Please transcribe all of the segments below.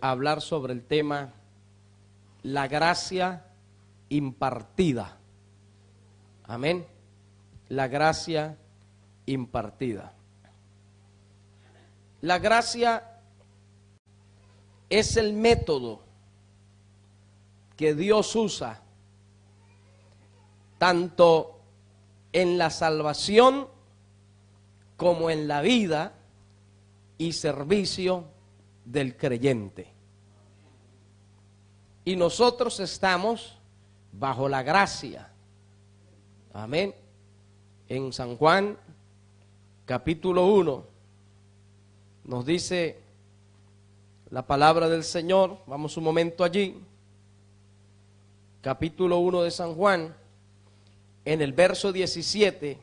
hablar sobre el tema la gracia impartida. Amén. La gracia impartida. La gracia es el método que Dios usa tanto en la salvación como en la vida y servicio del creyente. Y nosotros estamos bajo la gracia. Amén. En San Juan, capítulo 1, nos dice la palabra del Señor. Vamos un momento allí. Capítulo 1 de San Juan, en el verso 17,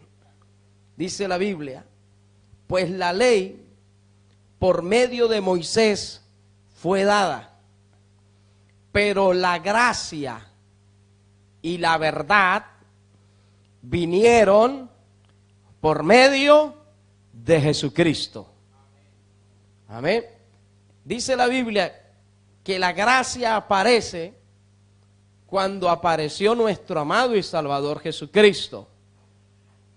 dice la Biblia: pues la ley por medio de Moisés fue dada, pero la gracia y la verdad vinieron por medio de Jesucristo. Amén. Dice la Biblia que la gracia aparece cuando apareció nuestro amado y Salvador Jesucristo.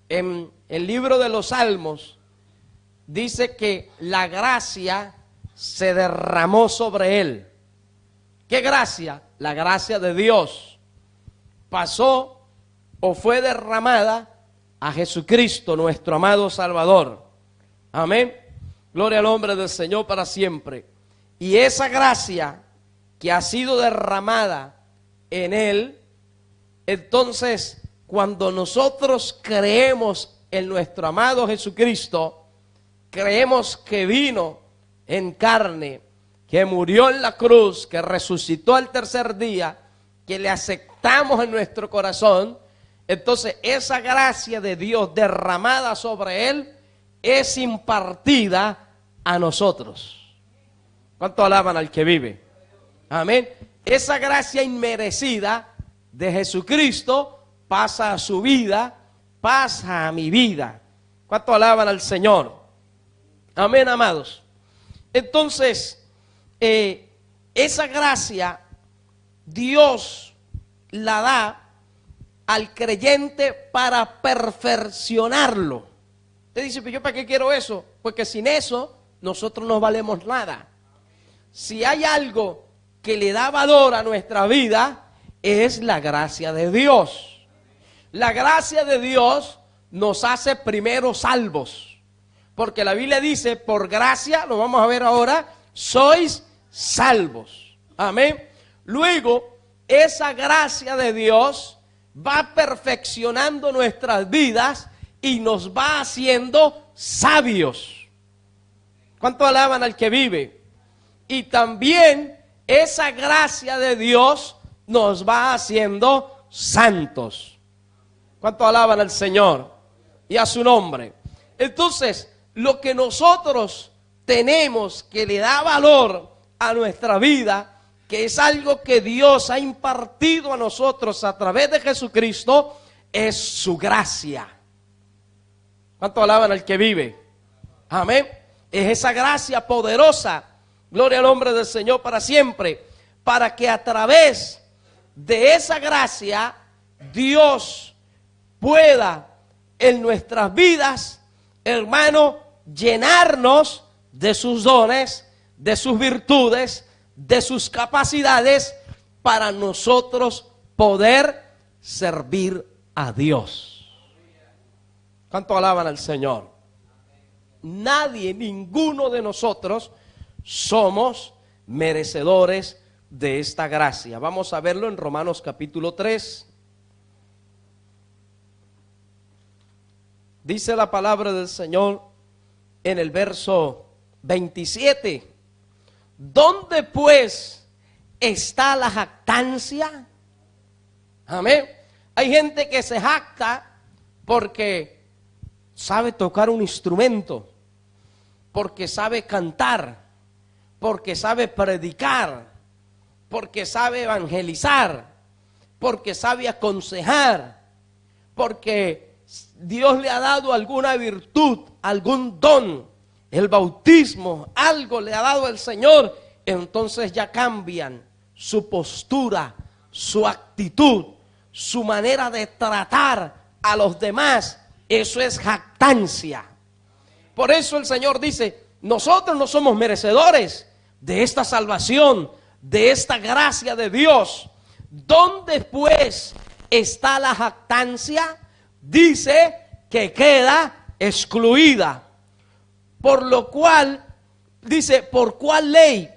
En el libro de los Salmos dice que la gracia se derramó sobre él. ¿Qué gracia? La gracia de Dios pasó o fue derramada a Jesucristo, nuestro amado Salvador. Amén. Gloria al nombre del Señor para siempre. Y esa gracia que ha sido derramada en él, entonces cuando nosotros creemos en nuestro amado Jesucristo, creemos que vino en carne, que murió en la cruz, que resucitó al tercer día, que le aceptamos en nuestro corazón, entonces esa gracia de Dios derramada sobre él es impartida a nosotros. ¿Cuánto alaban al que vive? Amén. Esa gracia inmerecida de Jesucristo pasa a su vida, pasa a mi vida. ¿Cuánto alaban al Señor? Amén, amados. Entonces, esa gracia Dios la da al creyente para perfeccionarlo. Usted dice, ¿pero yo para qué quiero eso? Porque sin eso nosotros no valemos nada. Si hay algo que le da valor a nuestra vida, es la gracia de Dios. La gracia de Dios nos hace primero salvos. Porque la Biblia dice, por gracia, lo vamos a ver ahora, sois salvos. Amén. Luego, esa gracia de Dios va perfeccionando nuestras vidas y nos va haciendo sabios. ¿Cuánto alaban al que vive? Y también esa gracia de Dios nos va haciendo santos. ¿Cuánto alaban al Señor y a su nombre? Entonces, lo que nosotros tenemos que le da valor a nuestra vida, que es algo que Dios ha impartido a nosotros a través de Jesucristo, es su gracia. ¿Cuánto alaban al que vive? Amén. Es esa gracia poderosa, gloria al nombre del Señor para siempre, para que a través de esa gracia Dios pueda en nuestras vidas, hermano, llenarnos de sus dones, de sus virtudes, de sus capacidades, para nosotros poder servir a Dios. ¿Cuánto alaban al Señor? Nadie, ninguno de nosotros somos merecedores de esta gracia. Vamos a verlo en Romanos capítulo 3. Dice la palabra del Señor en el verso 27. ¿Dónde pues está la jactancia? Amén. Hay gente que se jacta porque sabe tocar un instrumento, porque sabe cantar, porque sabe predicar, porque sabe evangelizar, porque sabe aconsejar, porque Dios le ha dado alguna virtud, algún don, el bautismo, algo le ha dado el Señor entonces ya cambian su postura, su actitud, su manera de tratar a los demás. Eso es jactancia. Por eso el Señor dice, nosotros no somos merecedores de esta salvación, de esta gracia de Dios. ¿Dónde pues está la jactancia? Dice que queda excluida. Por lo cual, dice, ¿por cuál ley?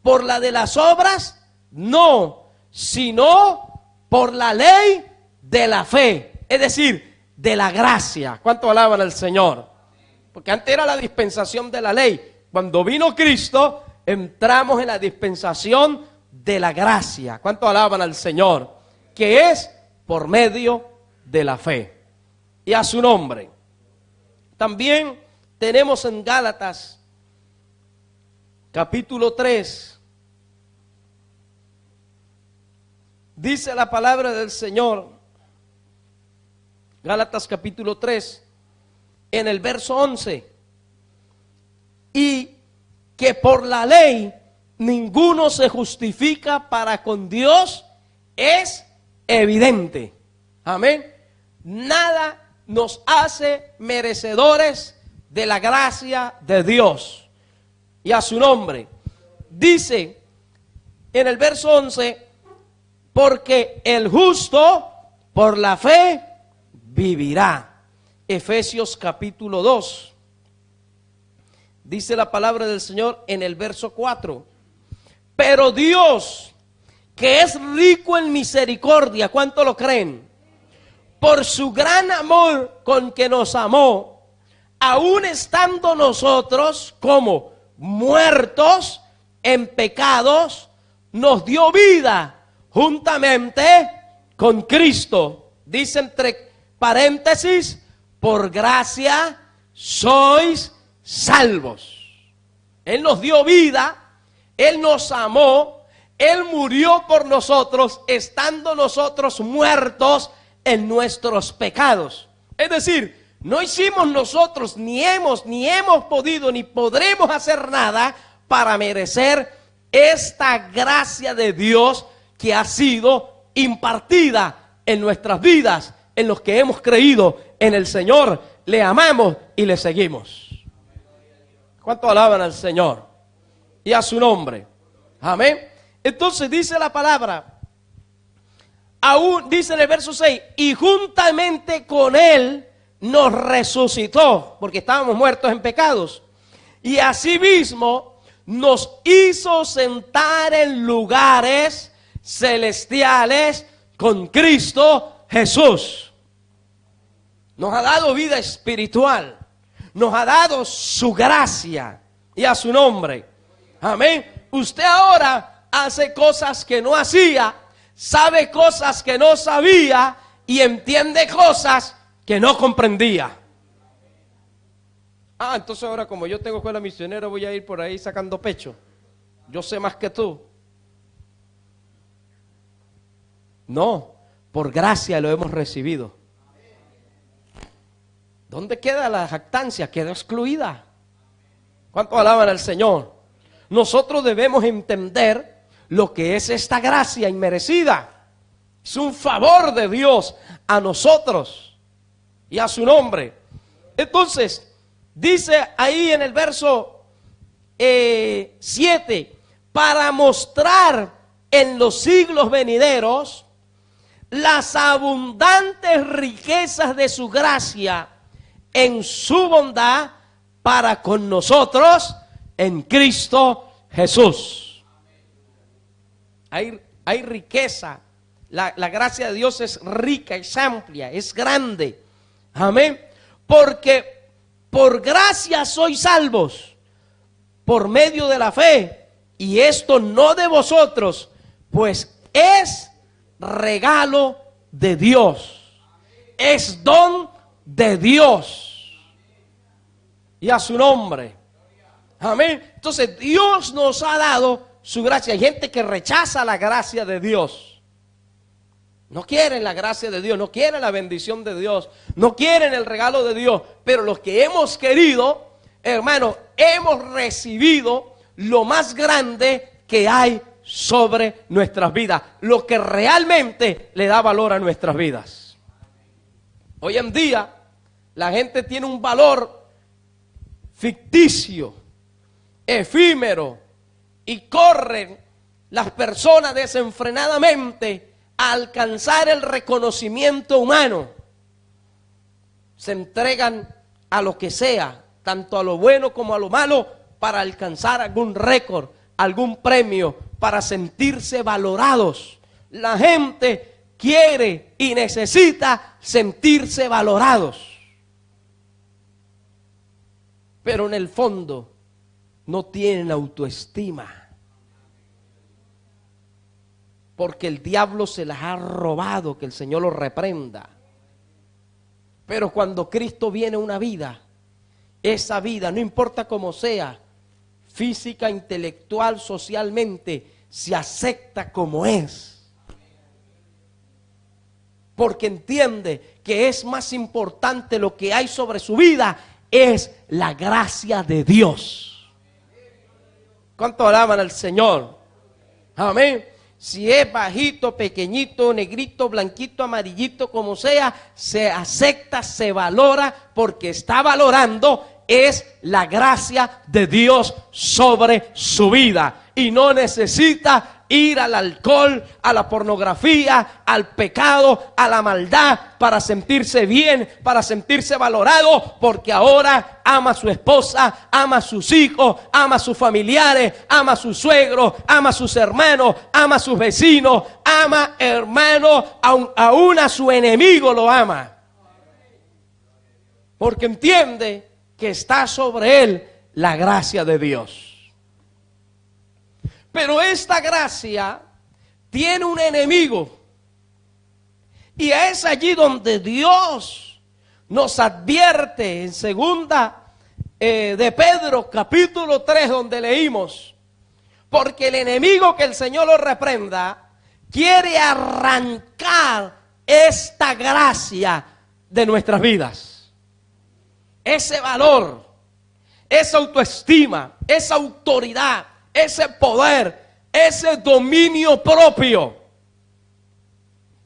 ¿Por la de las obras? No, sino por la ley de la fe. Es decir, de la gracia. ¿Cuánto alaban al Señor? Porque antes era la dispensación de la ley. Cuando vino Cristo, entramos en la dispensación de la gracia. ¿Cuánto alaban al Señor? Que es por medio de la fe. Y a su nombre. También tenemos en Gálatas, capítulo 3. Dice la palabra del Señor, Gálatas capítulo 3, en el verso 11. Y que por la ley ninguno se justifica para con Dios es evidente. Amén. Nada nos hace merecedores de la gracia de Dios. Y a su nombre. Dice en el verso 11, porque el justo por la fe vivirá. Efesios capítulo 2. Dice la palabra del Señor en el verso 4. Pero Dios, que es rico en misericordia, ¿cuánto lo creen? Por su gran amor con que nos amó, aun estando nosotros como muertos en pecados, nos dio vida juntamente con Cristo. Dice entre paréntesis, por gracia sois salvos. Él nos dio vida, Él nos amó, Él murió por nosotros, estando nosotros muertos en nuestros pecados. Es decir, no hicimos nosotros, ni hemos podido, ni podremos hacer nada para merecer esta gracia de Dios que ha sido impartida en nuestras vidas, en los que hemos creído en el Señor, le amamos y le seguimos. ¿Cuánto alaban al Señor? Y a su nombre. Amén. Entonces dice la palabra, aún dice en el verso 6, y juntamente con Él nos resucitó, porque estábamos muertos en pecados, y asimismo nos hizo sentar en lugares celestiales con Cristo Jesús. Nos ha dado vida espiritual, nos ha dado su gracia y a su nombre. Amén. Usted ahora hace cosas que no hacía, sabe cosas que no sabía y entiende cosas que no comprendía. Entonces ahora como yo tengo escuela misionera voy a ir por ahí sacando pecho. Yo sé más que tú. No, por gracia lo hemos recibido. ¿Dónde queda la jactancia? Queda excluida. ¿Cuánto alaban al Señor? Nosotros debemos entender lo que es esta gracia inmerecida. Es un favor de Dios a nosotros y a su nombre. Entonces, dice ahí en el verso 7, para mostrar en los siglos venideros las abundantes riquezas de su gracia en su bondad para con nosotros en Cristo Jesús. Hay riqueza. La gracia de Dios es rica, es amplia, es grande. Amén. Porque por gracia sois salvos, por medio de la fe. Y esto no de vosotros, pues es regalo de Dios. Es don de Dios. Y a su nombre. Amén. Entonces Dios nos ha dado su gracia. Hay gente que rechaza la gracia de Dios. No quieren la gracia de Dios, no quieren la bendición de Dios, no quieren el regalo de Dios. Pero los que hemos querido, hermanos, hemos recibido lo más grande que hay sobre nuestras vidas, lo que realmente le da valor a nuestras vidas. Hoy en día la gente tiene un valor ficticio, efímero, y corren las personas desenfrenadamente a alcanzar el reconocimiento humano. Se entregan a lo que sea, tanto a lo bueno como a lo malo, para alcanzar algún récord, algún premio, para sentirse valorados. La gente quiere y necesita sentirse valorados. Pero en el fondo no tienen autoestima. Porque el diablo se las ha robado, que el Señor los reprenda. Pero cuando Cristo viene a una vida, esa vida, no importa cómo sea, física, intelectual, socialmente, se acepta como es. Porque entiende que es más importante lo que hay sobre su vida, es la gracia de Dios. ¿Cuánto alaban al Señor? Amén. Si es bajito, pequeñito, negrito, blanquito, amarillito, como sea, se acepta, se valora, porque está valorando es la gracia de Dios sobre su vida. Y no necesita ir al alcohol, a la pornografía, al pecado, a la maldad para sentirse bien, para sentirse valorado, porque ahora ama a su esposa, ama a sus hijos, ama a sus familiares, ama a sus suegros, ama a sus hermanos, ama a sus vecinos, ama, hermano, aún a su enemigo lo ama. Porque entiende que está sobre él la gracia de Dios. Pero esta gracia tiene un enemigo. Y es allí donde Dios nos advierte en segunda de Pedro, capítulo 3, donde leímos. Porque el enemigo, que el Señor lo reprenda, quiere arrancar esta gracia de nuestras vidas. Ese valor, esa autoestima, esa autoridad, ese poder, ese dominio propio.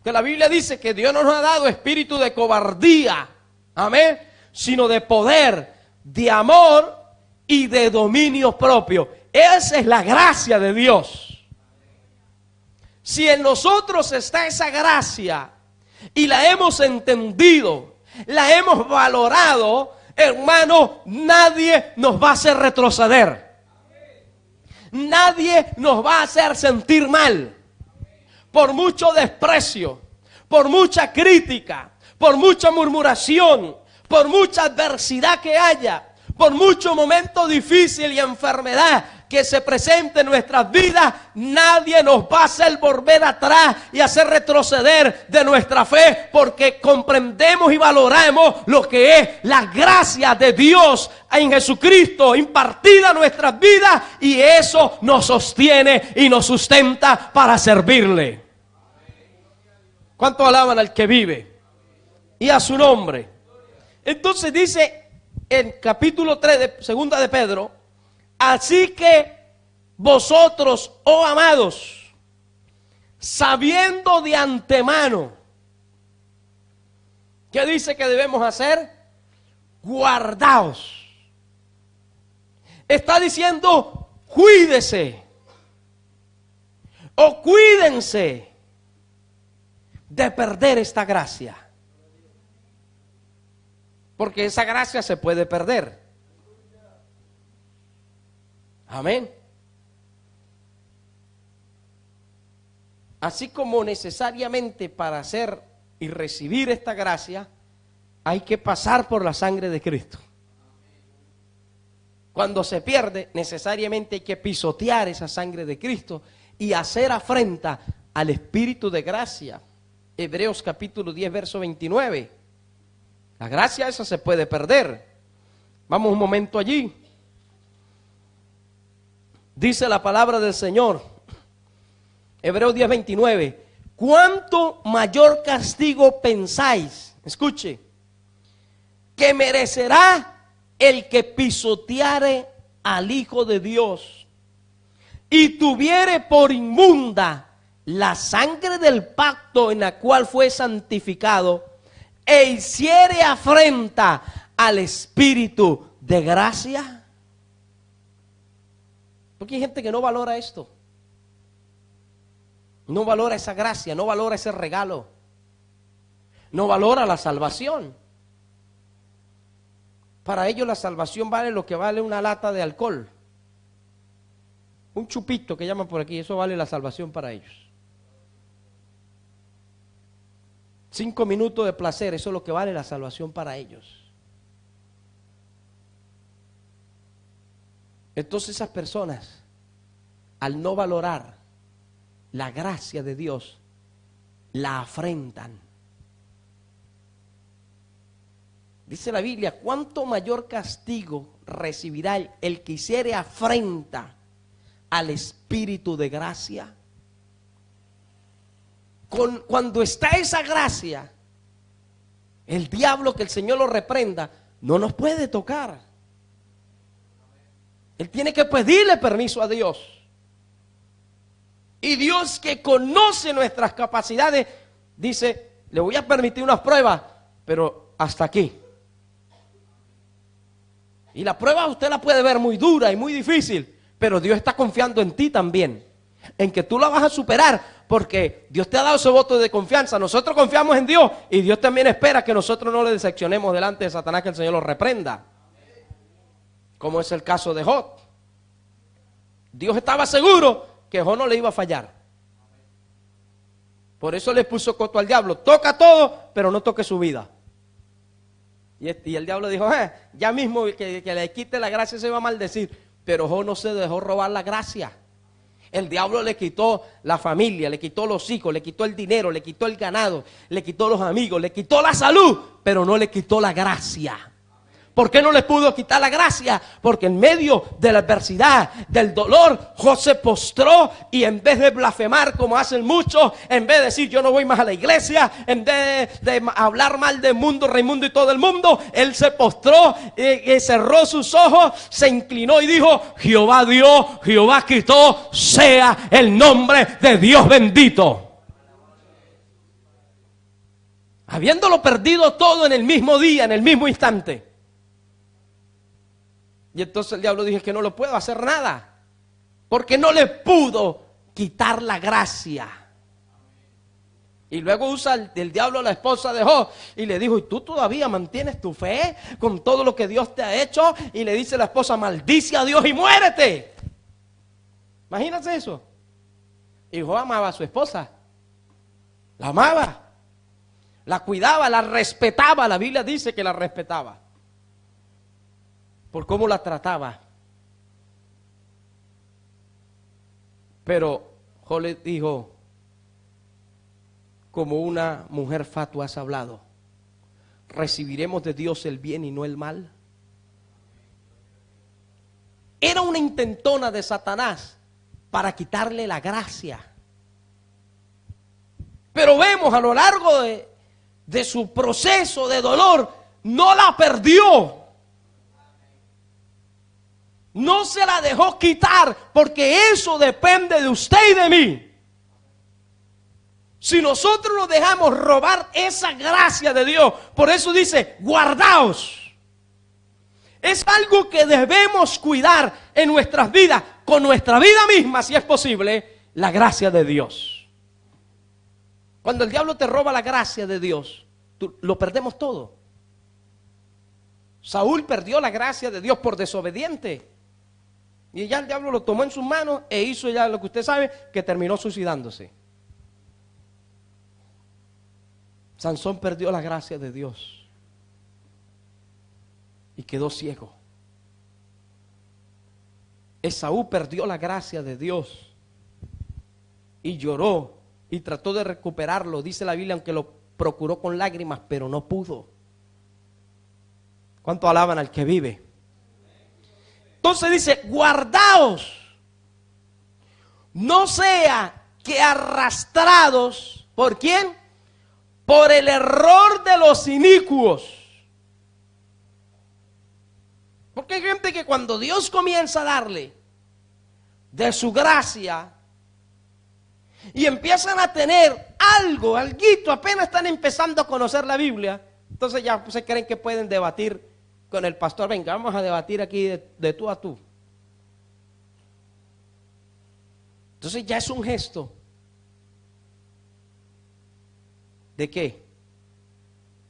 Que la Biblia dice que Dios no nos ha dado espíritu de cobardía, amén, sino de poder, de amor y de dominio propio. Esa es la gracia de Dios. Si en nosotros está esa gracia y la hemos entendido, la hemos valorado, hermano, nadie nos va a hacer retroceder. Nadie nos va a hacer sentir mal. Por mucho desprecio, por mucha crítica, por mucha murmuración, por mucha adversidad que haya, por mucho momento difícil y enfermedad que se presente en nuestras vidas, nadie nos va a hacer volver atrás y hacer retroceder de nuestra fe, porque comprendemos y valoramos lo que es la gracia de Dios en Jesucristo impartida a nuestras vidas, y eso nos sostiene y nos sustenta para servirle. ¿Cuánto alaban al que vive y a su nombre? Entonces dice en capítulo 3 de segunda de Pedro: así que vosotros, oh amados, sabiendo de antemano, ¿qué dice que debemos hacer? Guardaos. Está diciendo, cuídese o cuídense de perder esta gracia. Porque esa gracia se puede perder. Amén. Así como necesariamente para hacer y recibir esta gracia hay que pasar por la sangre de Cristo. Cuando se pierde, necesariamente hay que pisotear esa sangre de Cristo y hacer afrenta al Espíritu de gracia. Hebreos capítulo 10, verso 29. La gracia esa se puede perder. Vamos un momento allí. Dice la palabra del Señor, Hebreos 10, 29. ¿Cuánto mayor castigo pensáis? Escuche. Que merecerá el que pisoteare al Hijo de Dios y tuviere por inmunda la sangre del pacto en la cual fue santificado, e hiciere afrenta al Espíritu de gracia. Porque hay gente que no valora esto. No valora esa gracia, no valora ese regalo. No valora la salvación. Para ellos la salvación vale lo que vale una lata de alcohol. Un chupito que llaman por aquí, eso vale la salvación para ellos. 5 minutos de placer, eso es lo que vale la salvación para ellos. Entonces esas personas, al no valorar la gracia de Dios, la afrentan. Dice la Biblia, ¿cuánto mayor castigo recibirá el que hiciere afrenta al Espíritu de gracia? Cuando está esa gracia, el diablo, que el Señor lo reprenda, no nos puede tocar. Él tiene que pedirle permiso a Dios. Y Dios, que conoce nuestras capacidades, dice, le voy a permitir unas pruebas, pero hasta aquí. Y la prueba usted la puede ver muy dura y muy difícil, pero Dios está confiando en ti también, en que tú la vas a superar, porque Dios te ha dado ese voto de confianza. Nosotros confiamos en Dios y Dios también espera que nosotros no le decepcionemos delante de Satanás, que el Señor lo reprenda, como es el caso de Job. Dios estaba seguro que Job no le iba a fallar. Por eso le puso coto al diablo: toca todo, pero no toque su vida. Y el diablo dijo, ya mismo que le quite la gracia se va a maldecir. Pero Job no se dejó robar la gracia. El diablo le quitó la familia, le quitó los hijos, le quitó el dinero, le quitó el ganado, le quitó los amigos, le quitó la salud, pero no le quitó la gracia. ¿Por qué no le pudo quitar la gracia? Porque en medio de la adversidad, del dolor, Job se postró, y en vez de blasfemar como hacen muchos, en vez de decir yo no voy más a la iglesia, en vez de hablar mal del mundo, Raimundo y todo el mundo, él se postró, cerró sus ojos, se inclinó y dijo: Jehová dio, Jehová quitó, sea el nombre de Dios bendito. Habiéndolo perdido todo en el mismo día, en el mismo instante. Y entonces el diablo dijo que no lo puedo hacer nada, porque no le pudo quitar la gracia. Y luego usa el diablo a la esposa de Job y le dijo: ¿y tú todavía mantienes tu fe con todo lo que Dios te ha hecho? Y le dice la esposa: maldice a Dios y muérete. Imagínate eso. Y Job amaba a su esposa, la amaba, la cuidaba, la respetaba. La Biblia dice que la respetaba por cómo la trataba. Pero Job le dijo: como una mujer fatua has hablado. ¿Recibiremos de Dios el bien y no el mal? Era una intentona de Satanás para quitarle la gracia. Pero vemos a lo largo de su proceso de dolor, no la perdió. No se la dejó quitar, porque eso depende de usted y de mí. Si nosotros nos dejamos robar esa gracia de Dios, por eso dice: guardaos. Es algo que debemos cuidar en nuestras vidas, con nuestra vida misma, si es posible, la gracia de Dios. Cuando el diablo te roba la gracia de Dios, lo perdemos todo. Saúl perdió la gracia de Dios por desobediente. Y ya el diablo lo tomó en sus manos e hizo ya lo que usted sabe, que terminó suicidándose. Sansón perdió la gracia de Dios y quedó ciego. Esaú perdió la gracia de Dios y lloró y trató de recuperarlo. Dice la Biblia, aunque lo procuró con lágrimas, pero no pudo. ¿Cuánto alaban al que vive? Entonces dice: guardaos, no sea que arrastrados, ¿por quién? Por el error de los inicuos. Porque hay gente que cuando Dios comienza a darle de su gracia y empiezan a tener alguito, apenas están empezando a conocer la Biblia, entonces ya se creen que pueden debatir con el pastor. Venga, vamos a debatir aquí de tú a tú. Entonces ya es un gesto. ¿De qué?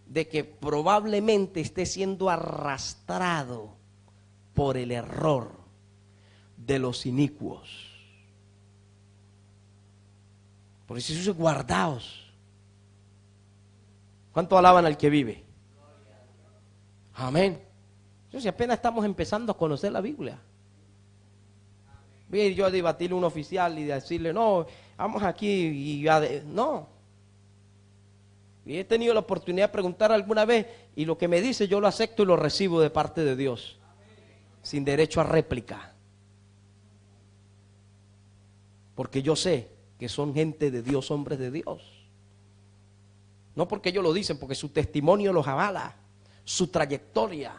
De que probablemente esté siendo arrastrado por el error de los inicuos. Por eso dice, guardaos. ¿Cuánto alaban al que vive? Amén. Yo, si apenas estamos empezando a conocer la Biblia. Voy a ir yo a debatirle a un oficial y decirle, no, vamos aquí y no. Y he tenido la oportunidad de preguntar alguna vez y lo que me dice yo lo acepto y lo recibo de parte de Dios. Sin derecho a réplica. Porque yo sé que son gente de Dios, hombres de Dios. No porque ellos lo dicen, porque su testimonio los avala, su trayectoria.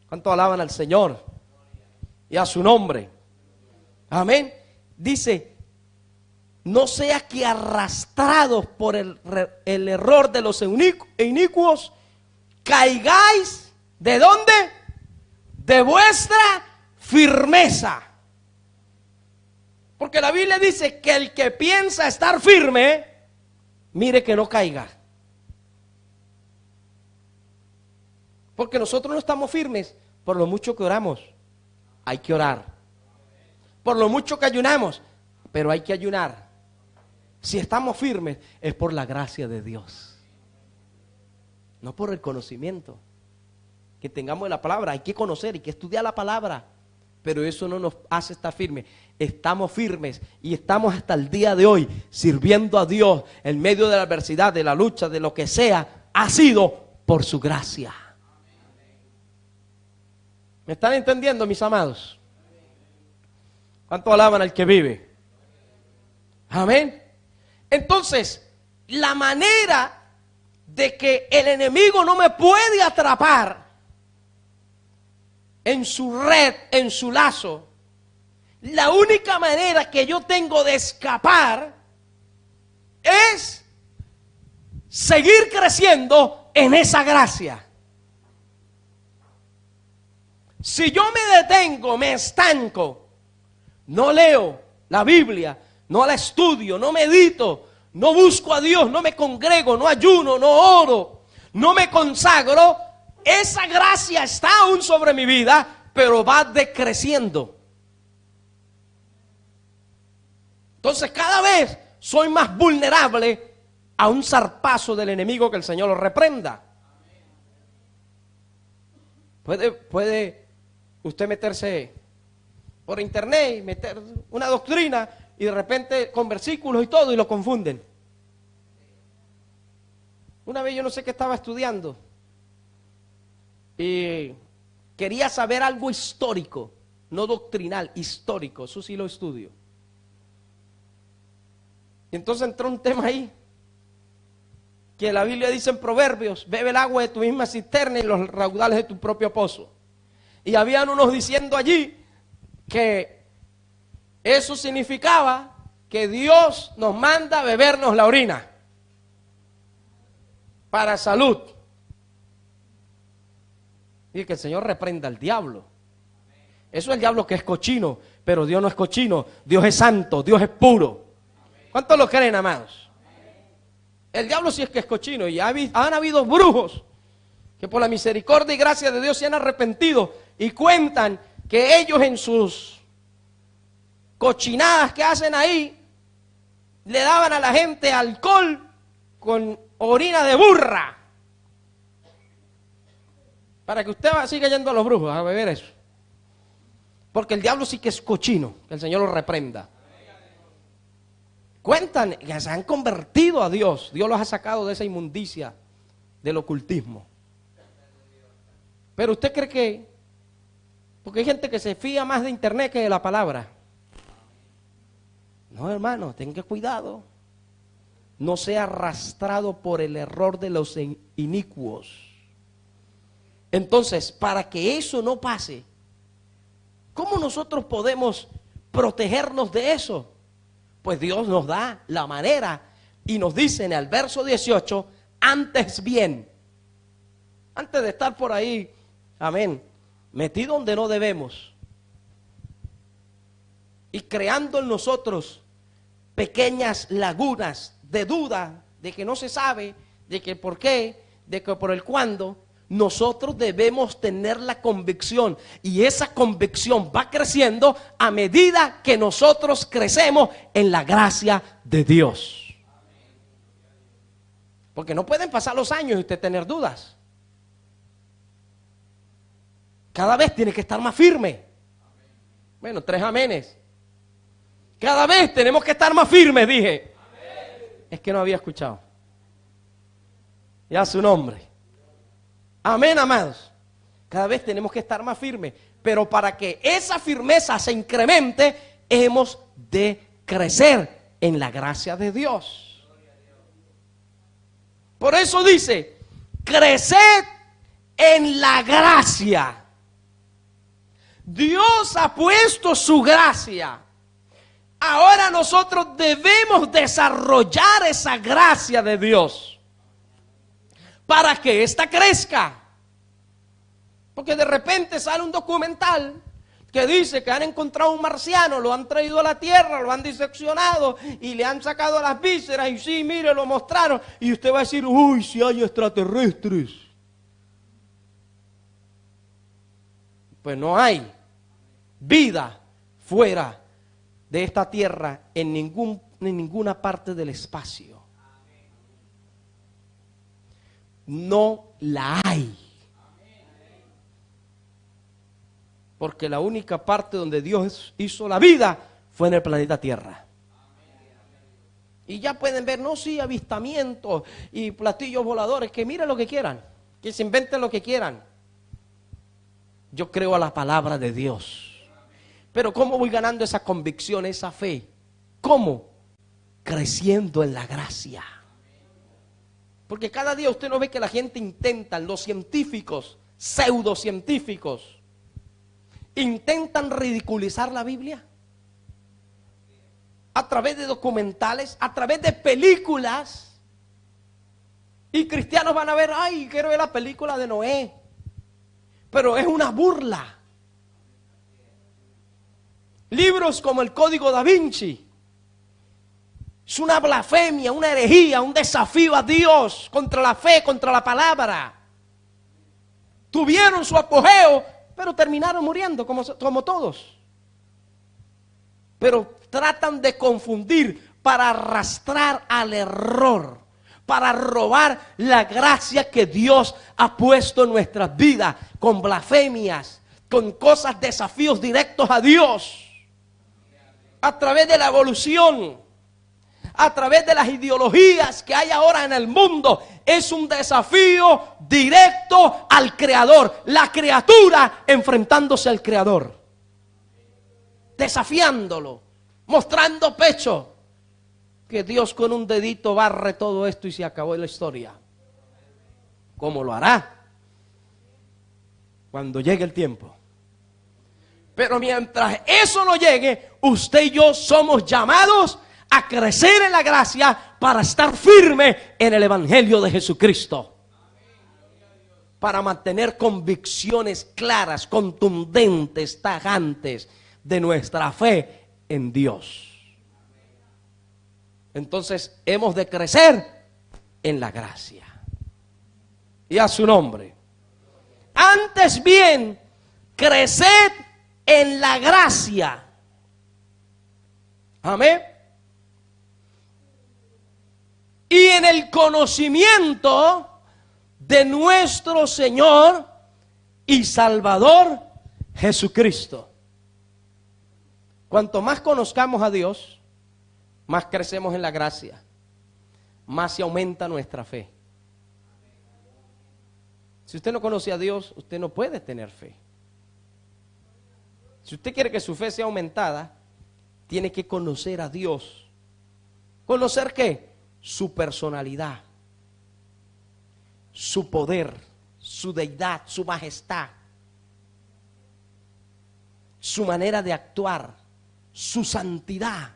¿Cuánto alaban al Señor y a su nombre? Amén. Dice, no sea que arrastrados por el error de los inicuos, caigáis, ¿de dónde? De vuestra firmeza. Porque la Biblia dice que el que piensa estar firme, mire que no caiga. Porque nosotros no estamos firmes por lo mucho que oramos. Hay que orar. Por lo mucho que ayunamos, pero hay que ayunar. Si estamos firmes es por la gracia de Dios. No por el conocimiento que tengamos de la palabra. Hay que conocer, hay que estudiar la palabra. Pero eso no nos hace estar firmes. Estamos firmes y estamos hasta el día de hoy sirviendo a Dios en medio de la adversidad, de la lucha, de lo que sea. Ha sido por su gracia. ¿Me están entendiendo, mis amados? ¿Cuánto alaban al que vive? Amén. Entonces, la manera de que el enemigo no me puede atrapar en su red, en su lazo, la única manera que yo tengo de escapar es seguir creciendo en esa gracia. Si yo me detengo, me estanco, no leo la Biblia, no la estudio, no medito, no busco a Dios, no me congrego, no ayuno, no oro, no me consagro, esa gracia está aún sobre mi vida, pero va decreciendo. Entonces cada vez soy más vulnerable a un zarpazo del enemigo, que el Señor lo reprenda. Puede usted meterse por internet y meter una doctrina y de repente con versículos y todo y lo confunden. Una vez yo no sé qué estaba estudiando y quería saber algo histórico, no doctrinal, histórico, eso sí lo estudio. Y entonces entró un tema ahí, que la Biblia dice en Proverbios, bebe el agua de tu misma cisterna y los raudales de tu propio pozo. Y habían unos diciendo allí que eso significaba que Dios nos manda a bebernos la orina para salud. Y que el Señor reprenda al diablo. Eso es el diablo, que es cochino, pero Dios no es cochino, Dios es santo, Dios es puro. ¿Cuántos lo creen, amados? El diablo sí es que es cochino, y han habido brujos que por la misericordia y gracia de Dios se han arrepentido y cuentan que ellos en sus cochinadas que hacen ahí le daban a la gente alcohol con orina de burra, para que usted siga yendo a los brujos a beber eso. Porque el diablo sí que es cochino, que el Señor lo reprenda. Cuentan que se han convertido a Dios. Dios los ha sacado de esa inmundicia del ocultismo. Pero usted cree que, porque hay gente que se fía más de internet que de la palabra. No, hermano, tenga cuidado. No sea arrastrado por el error de los inicuos. Entonces, para que eso no pase, ¿cómo nosotros podemos protegernos de eso? Pues Dios nos da la manera y nos dice en el verso 18, antes bien, antes de estar por ahí, amén, metido donde no debemos y creando en nosotros pequeñas lagunas de duda, de que no se sabe, de que por qué, de que por el cuándo, nosotros debemos tener la convicción, y esa convicción va creciendo a medida que nosotros crecemos en la gracia de Dios. Porque no pueden pasar los años y usted tener dudas. Cada vez tiene que estar más firme. Bueno, 3 amenes. Cada vez tenemos que estar más firmes, dije. Es que no había escuchado. Ya su nombre. Amén, amados. Cada vez tenemos que estar más firmes. Pero para que esa firmeza se incremente, hemos de crecer en la gracia de Dios. Por eso dice, creced en la gracia. Dios ha puesto su gracia. Ahora nosotros debemos desarrollar esa gracia de Dios para que ésta crezca. Porque de repente sale un documental que dice que han encontrado un marciano, lo han traído a la tierra, lo han diseccionado y le han sacado las vísceras y sí, mire, lo mostraron. Y usted va a decir, uy, si hay extraterrestres. Pues no hay vida fuera de esta tierra en ninguna parte del espacio. No la hay. Porque la única parte donde Dios hizo la vida fue en el planeta Tierra. Y ya pueden ver, no, sí, avistamientos y platillos voladores, que miren lo que quieran, que se inventen lo que quieran. Yo creo a la palabra de Dios. Pero ¿cómo voy ganando esa convicción, esa fe? ¿Cómo? Creciendo en la gracia. Porque cada día usted no ve que la gente intenta, los científicos, pseudocientíficos, intentan ridiculizar la Biblia. A través de documentales, a través de películas. Y cristianos van a ver, ay, quiero ver la película de Noé. Pero es una burla. Libros como el Código Da Vinci. Es una blasfemia, una herejía, un desafío a Dios contra la fe, contra la palabra. Tuvieron su apogeo, pero terminaron muriendo como todos. Pero tratan de confundir para arrastrar al error, para robar la gracia que Dios ha puesto en nuestras vidas, con blasfemias, con cosas, desafíos directos a Dios, a través de la evolución, a través de las ideologías que hay ahora en el mundo. Es un desafío directo al Creador, la criatura enfrentándose al Creador, desafiándolo, mostrando pecho, que Dios con un dedito barre todo esto y se acabó la historia. ¿Cómo lo hará? Cuando llegue el tiempo. Pero mientras eso no llegue, usted y yo somos llamados a crecer en la gracia para estar firme en el Evangelio de Jesucristo. Para mantener convicciones claras, contundentes, tajantes de nuestra fe en Dios. Entonces hemos de crecer en la gracia. Y a su nombre. Antes bien, creced en la gracia. Amén. Y en el conocimiento de nuestro Señor y Salvador Jesucristo. Cuanto más conozcamos a Dios, más crecemos en la gracia, más se aumenta nuestra fe. Si usted no conoce a Dios, usted no puede tener fe. Si usted quiere que su fe sea aumentada, tiene que conocer a Dios. ¿Conocer qué? Su personalidad, su poder, su deidad, su majestad, su manera de actuar, su santidad,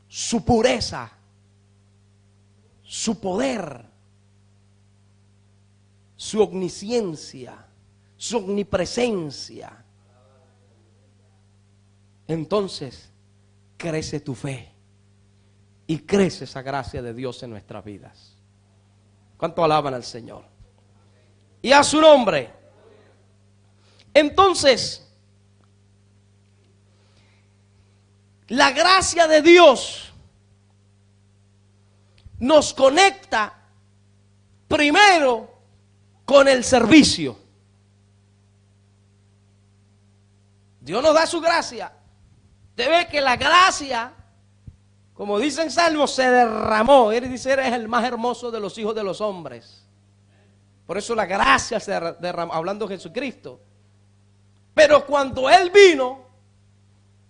su pureza, su poder, su omnisciencia, su omnipresencia, entonces crece tu fe y crece esa gracia de Dios en nuestras vidas. ¿Cuánto alaban al Señor? Y a su nombre. Entonces, la gracia de Dios nos conecta primero con el servicio. Dios nos da su gracia. Usted ve que la gracia, como dice en Salmo, se derramó. Él dice, eres el más hermoso de los hijos de los hombres. Por eso la gracia se derramó, hablando de Jesucristo. Pero cuando Él vino,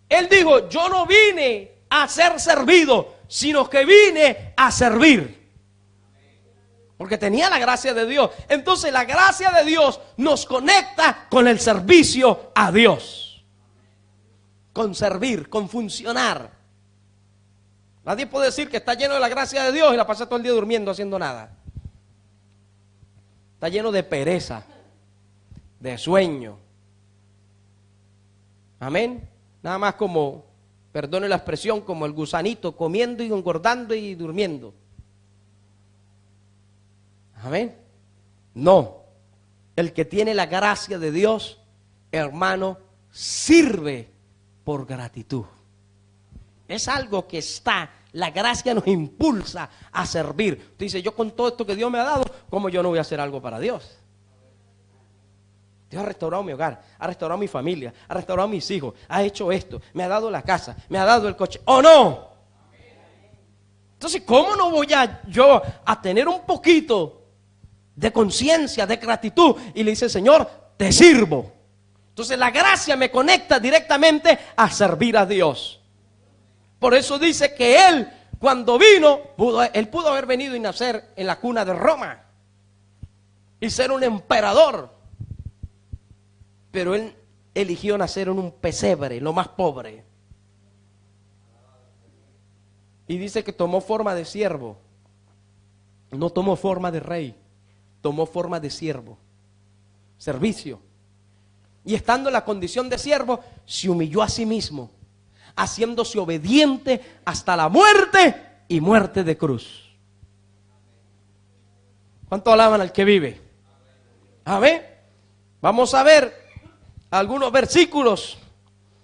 Él dijo, yo no vine a ser servido, sino que vine a servir. Porque tenía la gracia de Dios. Entonces la gracia de Dios nos conecta con el servicio a Dios. Con servir, con funcionar. Nadie puede decir que está lleno de la gracia de Dios y la pasa todo el día durmiendo haciendo nada. Está lleno de pereza, de sueño. Amén. Nada más como, perdone la expresión, como el gusanito comiendo y engordando y durmiendo. Amén. No. El que tiene la gracia de Dios, hermano, sirve por gratitud. Es algo que está, la gracia nos impulsa a servir. Usted dice, yo con todo esto que Dios me ha dado, ¿cómo yo no voy a hacer algo para Dios? Dios ha restaurado mi hogar, ha restaurado mi familia, ha restaurado mis hijos, ha hecho esto, me ha dado la casa, me ha dado el coche. ¿O no? Entonces, ¿cómo no voy yo a tener un poquito de conciencia, de gratitud? Y le dice, Señor, te sirvo. Entonces la gracia me conecta directamente a servir a Dios. Por eso dice que Él, cuando vino, Él pudo haber venido y nacer en la cuna de Roma y ser un emperador. Pero Él eligió nacer en un pesebre, lo más pobre. Y dice que tomó forma de siervo. No tomó forma de rey, tomó forma de siervo. Servicio. Y estando en la condición de siervo, se humilló a sí mismo, haciéndose obediente hasta la muerte y muerte de cruz. ¿Cuánto alaban al que vive? Amén. Vamos a ver algunos versículos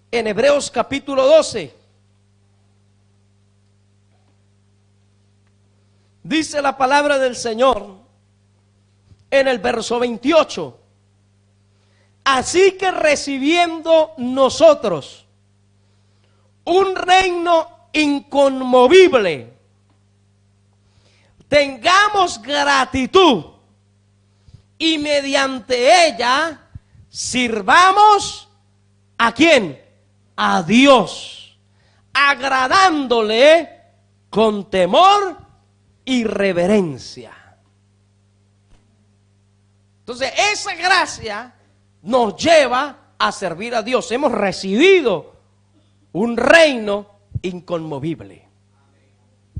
en Hebreos capítulo 12. Dice la palabra del Señor en el verso 28. Así que recibiendo nosotros un reino inconmovible, tengamos gratitud y mediante ella sirvamos ¿a quién? A Dios, agradándole con temor y reverencia. Entonces esa gracia nos lleva a servir a Dios. Hemos recibido un reino inconmovible.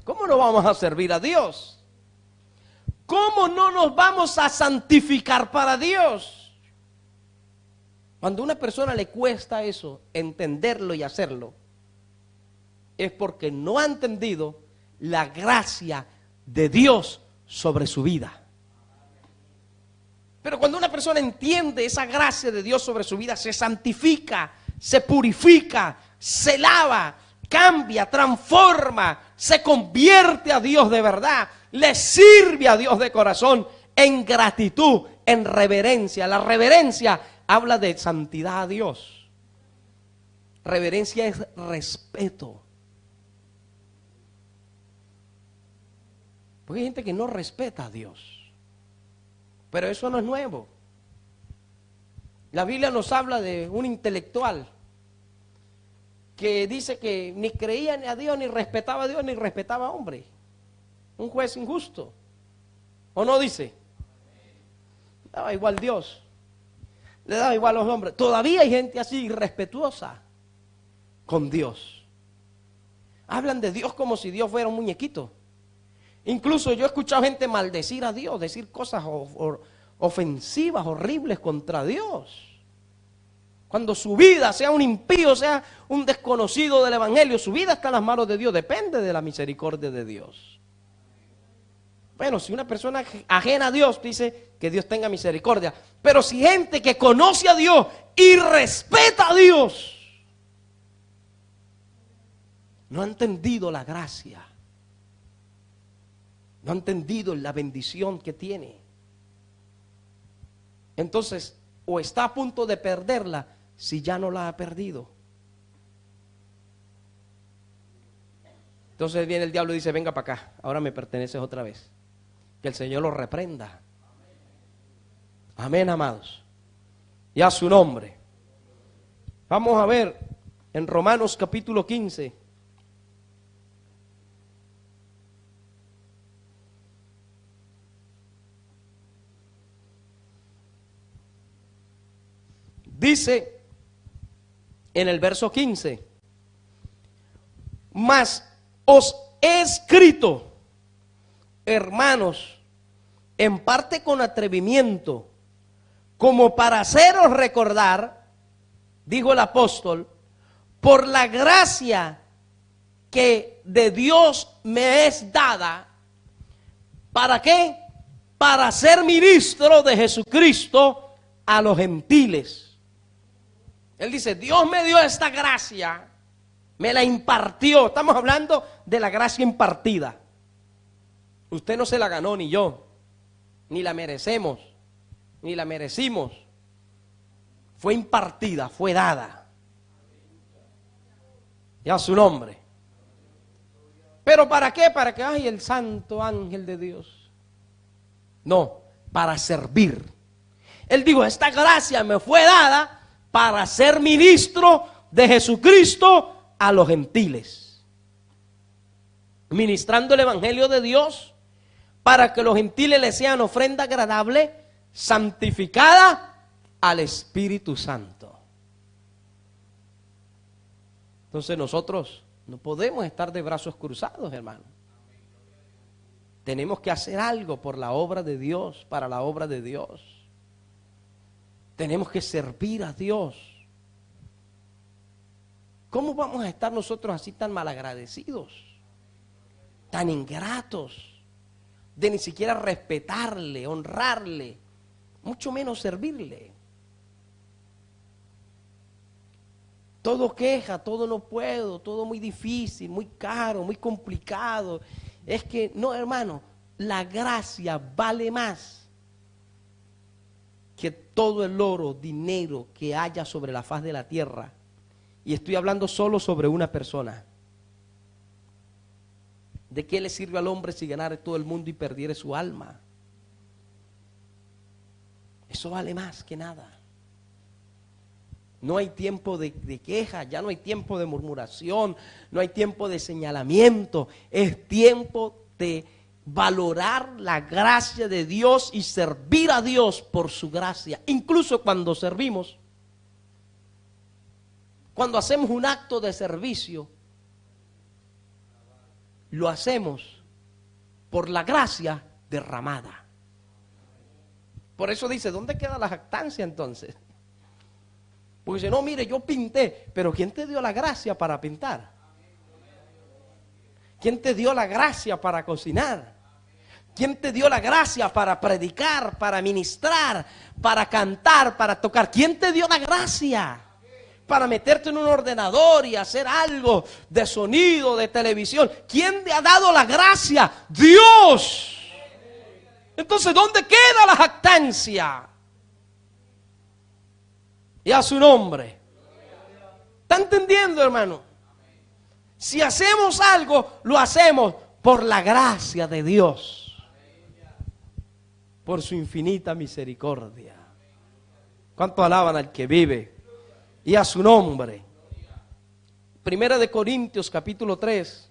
¿Cómo no vamos a servir a Dios? ¿Cómo no nos vamos a santificar para Dios? Cuando a una persona le cuesta eso, entenderlo y hacerlo, es porque no ha entendido la gracia de Dios sobre su vida. Pero cuando una persona entiende esa gracia de Dios sobre su vida, se santifica, se purifica, se lava, cambia, transforma, se convierte a Dios de verdad, le sirve a Dios de corazón, en gratitud, en reverencia. La reverencia habla de santidad a Dios. Reverencia es respeto. Porque hay gente que no respeta a Dios. Pero eso no es nuevo. La Biblia nos habla de un intelectual que dice que ni creía ni a Dios, ni respetaba a Dios, ni respetaba a hombre. Un juez injusto. ¿O no dice? Le daba igual Dios. Le daba igual a los hombres. Todavía hay gente así irrespetuosa con Dios. Hablan de Dios como si Dios fuera un muñequito. Incluso yo he escuchado gente maldecir a Dios, decir cosas ofensivas, horribles contra Dios. Cuando su vida, sea un impío, sea un desconocido del evangelio, su vida está en las manos de Dios, depende de la misericordia de Dios. Bueno, si una persona ajena a Dios dice que Dios tenga misericordia, pero si gente que conoce a Dios y respeta a Dios, no ha entendido la gracia, no ha entendido la bendición que tiene, entonces o está a punto de perderla si ya no la ha perdido. Entonces viene el diablo y dice: venga para acá, ahora me perteneces otra vez. Que el Señor lo reprenda. Amén, amados. Y a su nombre. Vamos a ver en Romanos capítulo 15. Dice en el verso 15: mas os he escrito, hermanos, en parte con atrevimiento, como para haceros recordar, dijo el apóstol, por la gracia que de Dios me es dada. ¿Para qué? Para ser ministro de Jesucristo a los gentiles. Él dice: Dios me dio esta gracia, me la impartió. Estamos hablando de la gracia impartida. Usted no se la ganó, ni yo, ni la merecemos, ni la merecimos. Fue impartida, fue dada. Y a su nombre. ¿Pero para qué? Para que, ay, el santo ángel de Dios. No, para servir. Él dijo: esta gracia me fue dada para ser ministro de Jesucristo a los gentiles, ministrando el evangelio de Dios, para que los gentiles le sean ofrenda agradable, santificada al Espíritu Santo. Entonces nosotros no podemos estar de brazos cruzados, hermano. Tenemos que hacer algo por la obra de Dios, para la obra de Dios. Tenemos que servir a Dios. ¿Cómo vamos a estar nosotros así tan malagradecidos, tan ingratos, de ni siquiera respetarle, honrarle, mucho menos servirle? Todo queja, todo no puedo, todo muy difícil, muy caro, muy complicado. Es que no, hermano, la gracia vale más que todo el oro, dinero que haya sobre la faz de la tierra. Y estoy hablando solo sobre una persona. ¿De qué le sirve al hombre si ganare todo el mundo y perdiere su alma? Eso vale más que nada. No hay tiempo de queja, ya no hay tiempo de murmuración, no hay tiempo de señalamiento. Es tiempo de valorar la gracia de Dios y servir a Dios por su gracia. Incluso cuando servimos, cuando hacemos un acto de servicio, lo hacemos por la gracia derramada. Por eso dice: ¿dónde queda la jactancia entonces? Porque dice: no, mire, yo pinté, pero ¿quién te dio la gracia para pintar? ¿Quién te dio la gracia para cocinar? ¿Quién te dio la gracia para predicar, para ministrar, para cantar, para tocar? ¿Quién te dio la gracia para meterte en un ordenador y hacer algo de sonido, de televisión? ¿Quién te ha dado la gracia? Dios. Entonces, ¿dónde queda la jactancia? Y a su nombre. ¿Está entendiendo, hermano? Si hacemos algo, lo hacemos por la gracia de Dios, por su infinita misericordia. ¿Cuánto alaban al que vive? Y a su nombre. Primera de Corintios capítulo 3.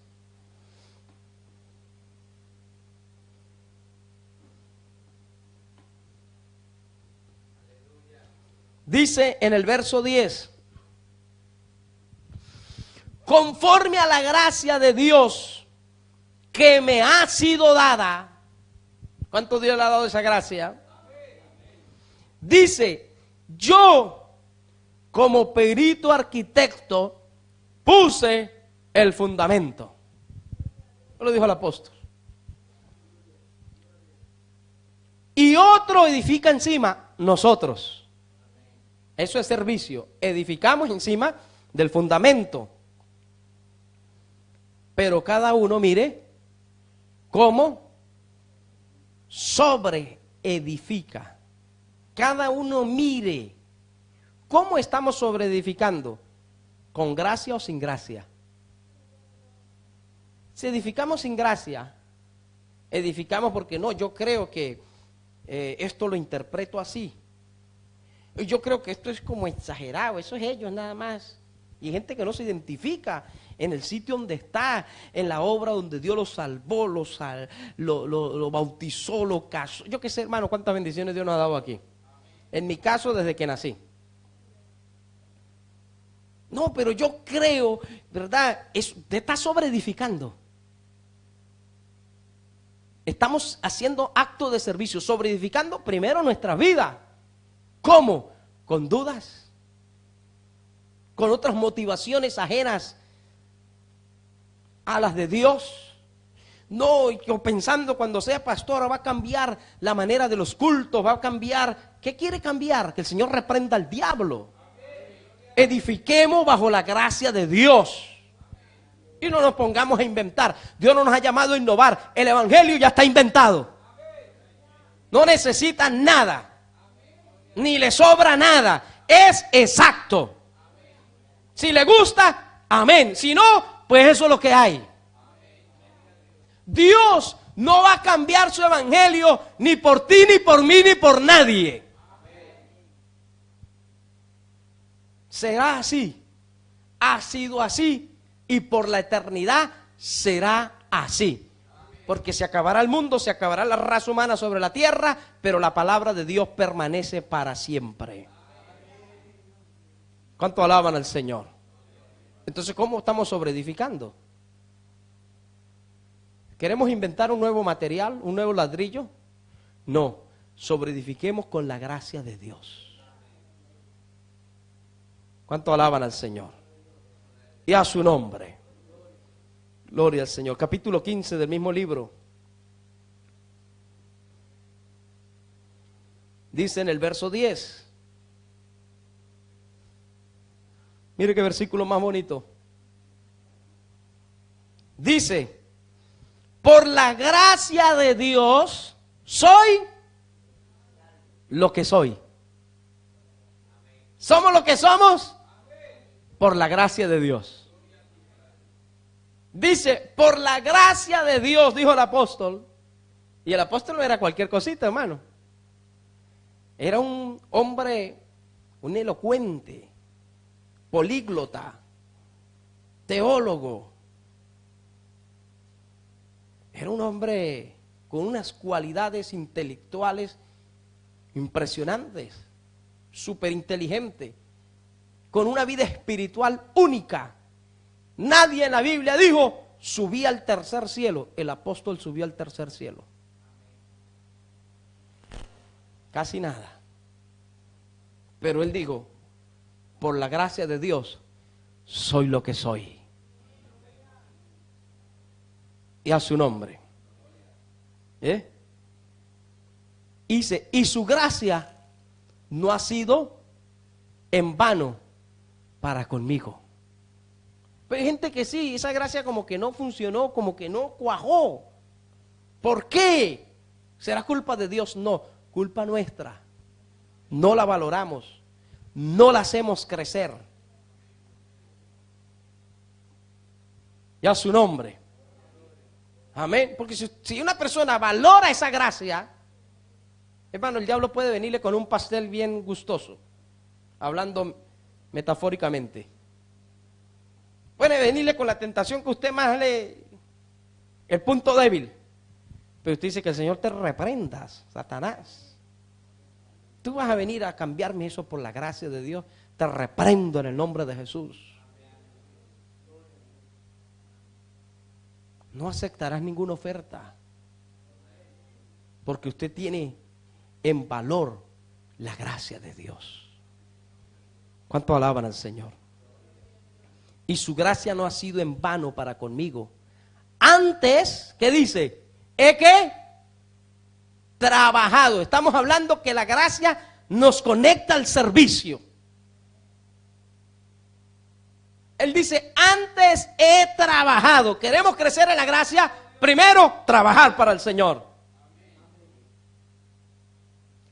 Dice en el verso 10: conforme a la gracia de Dios que me ha sido dada. ¿Cuánto Dios le ha dado esa gracia? Dice, yo como perito arquitecto puse el fundamento. Lo dijo el apóstol. Y otro edifica encima, nosotros. Eso es servicio. Edificamos encima del fundamento. Pero cada uno mire cómo sobre edifica. Cada uno mire cómo estamos sobre edificando. ¿Con gracia o sin gracia? Si edificamos sin gracia, edificamos porque no, yo creo que esto lo interpreto así. Yo creo que esto es como exagerado, eso es ellos nada más. Y hay gente que no se identifica en el sitio donde está, en la obra donde Dios lo salvó, lo bautizó, lo casó. Yo qué sé, hermano, cuántas bendiciones Dios nos ha dado aquí. En mi caso, desde que nací. No, pero yo creo, ¿verdad? Usted está sobreedificando. Estamos haciendo acto de servicio, sobreedificando primero nuestra vida. ¿Cómo? Con dudas, con otras motivaciones ajenas a las de Dios. No, yo pensando cuando sea pastor va a cambiar la manera de los cultos, va a cambiar. ¿Qué quiere cambiar? Que el Señor reprenda al diablo. Edifiquemos bajo la gracia de Dios. Y no nos pongamos a inventar. Dios no nos ha llamado a innovar. El evangelio ya está inventado. No necesita nada. Ni le sobra nada. Es exacto. Si le gusta, amén. Si no, pues eso es lo que hay. Dios no va a cambiar su evangelio ni por ti, ni por mí, ni por nadie. Será así. Ha sido así. Y por la eternidad será así. Porque se acabará el mundo, se acabará la raza humana sobre la tierra, pero la palabra de Dios permanece para siempre. ¿Cuánto alaban al Señor? Entonces, ¿cómo estamos sobreedificando? ¿Queremos inventar un nuevo material, un nuevo ladrillo? No, sobreedifiquemos con la gracia de Dios. ¿Cuánto alaban al Señor? Y a su nombre. Gloria al Señor. Capítulo 15 del mismo libro. Dice en el verso 10. Mire qué versículo más bonito. Dice, por la gracia de Dios soy lo que soy. ¿Somos lo que somos? Por la gracia de Dios. Dice, por la gracia de Dios, dijo el apóstol. Y el apóstol no era cualquier cosita, hermano. Era un hombre, un elocuente, políglota, teólogo. Era un hombre con unas cualidades intelectuales impresionantes, súper inteligente, con una vida espiritual única. Nadie en la Biblia dijo, subí al tercer cielo. El apóstol subió al tercer cielo. Casi nada. Pero él dijo, por la gracia de Dios, soy lo que soy. Y a su nombre. Dice, y su gracia no ha sido en vano para conmigo. Pero hay gente que sí, esa gracia como que no funcionó, como que no cuajó. ¿Por qué? ¿Será culpa de Dios? No, culpa nuestra. No la valoramos, no la hacemos crecer. Y a su nombre. Amén. Porque si una persona valora esa gracia, hermano, el diablo puede venirle con un pastel bien gustoso, hablando metafóricamente. Puede venirle con la tentación que usted más el punto débil. Pero usted dice que el Señor te reprendas, Satanás. Tú vas a venir a cambiarme eso por la gracia de Dios. Te reprendo en el nombre de Jesús. no aceptarás ninguna oferta. Porque usted tiene en valor la gracia de Dios. ¿Cuánto alaban al Señor? Y su gracia no ha sido en vano para conmigo. Antes, ¿qué dice? He que trabajado. Estamos hablando que la gracia nos conecta al servicio. Él dice, antes he trabajado. Queremos crecer en la gracia. Primero, trabajar para el Señor.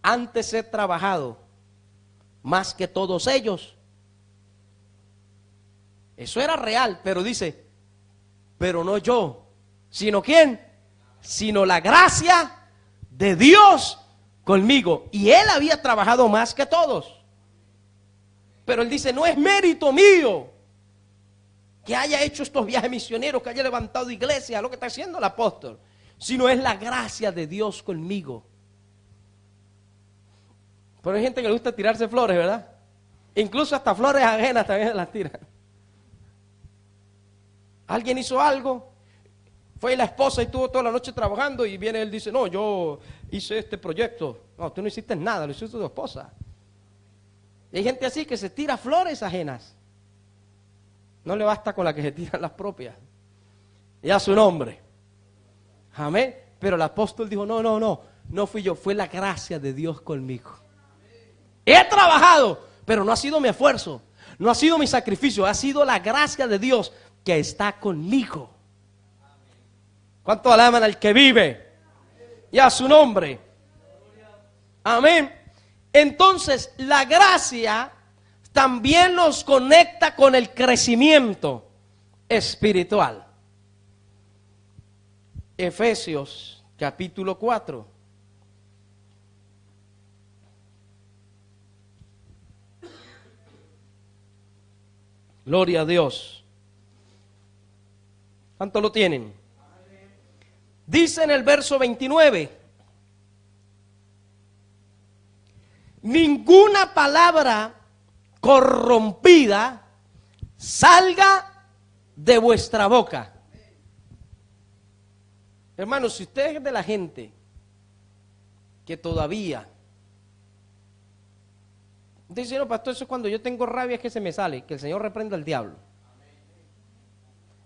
Antes he trabajado más que todos ellos. Eso era real, pero dice, pero no yo, sino ¿quién? Sino la gracia de Dios conmigo. Y él había trabajado más que todos. Pero él dice, no es mérito mío que haya hecho estos viajes misioneros, que haya levantado iglesia, lo que está haciendo el apóstol, sino es la gracia de Dios conmigo. Pero hay gente que le gusta tirarse flores, ¿verdad? Incluso hasta flores ajenas también se las tiran. Alguien hizo algo, fue la esposa y estuvo toda la noche trabajando y viene él y dice, no, yo hice este proyecto. No, tú no hiciste nada, lo hizo tu esposa. Y hay gente así que se tira flores ajenas. No le basta con la que se tiran las propias. Y a su nombre. Amén. Pero el apóstol dijo, no fui yo, fue la gracia de Dios conmigo. He trabajado, pero no ha sido mi esfuerzo, no ha sido mi sacrificio, ha sido la gracia de Dios que está conmigo. ¿Cuánto alaban al que vive? Y a su nombre. Amén. Entonces, la gracia también nos conecta con el crecimiento espiritual. Efesios capítulo 4. Gloria a Dios. ¿Cuánto lo tienen? Dice en el verso 29. Ninguna palabra corrompida salga de vuestra boca. Hermanos, si usted es de la gente que todavía dice, no, pastor, eso es cuando yo tengo rabia es que se me sale, que el Señor reprenda al diablo.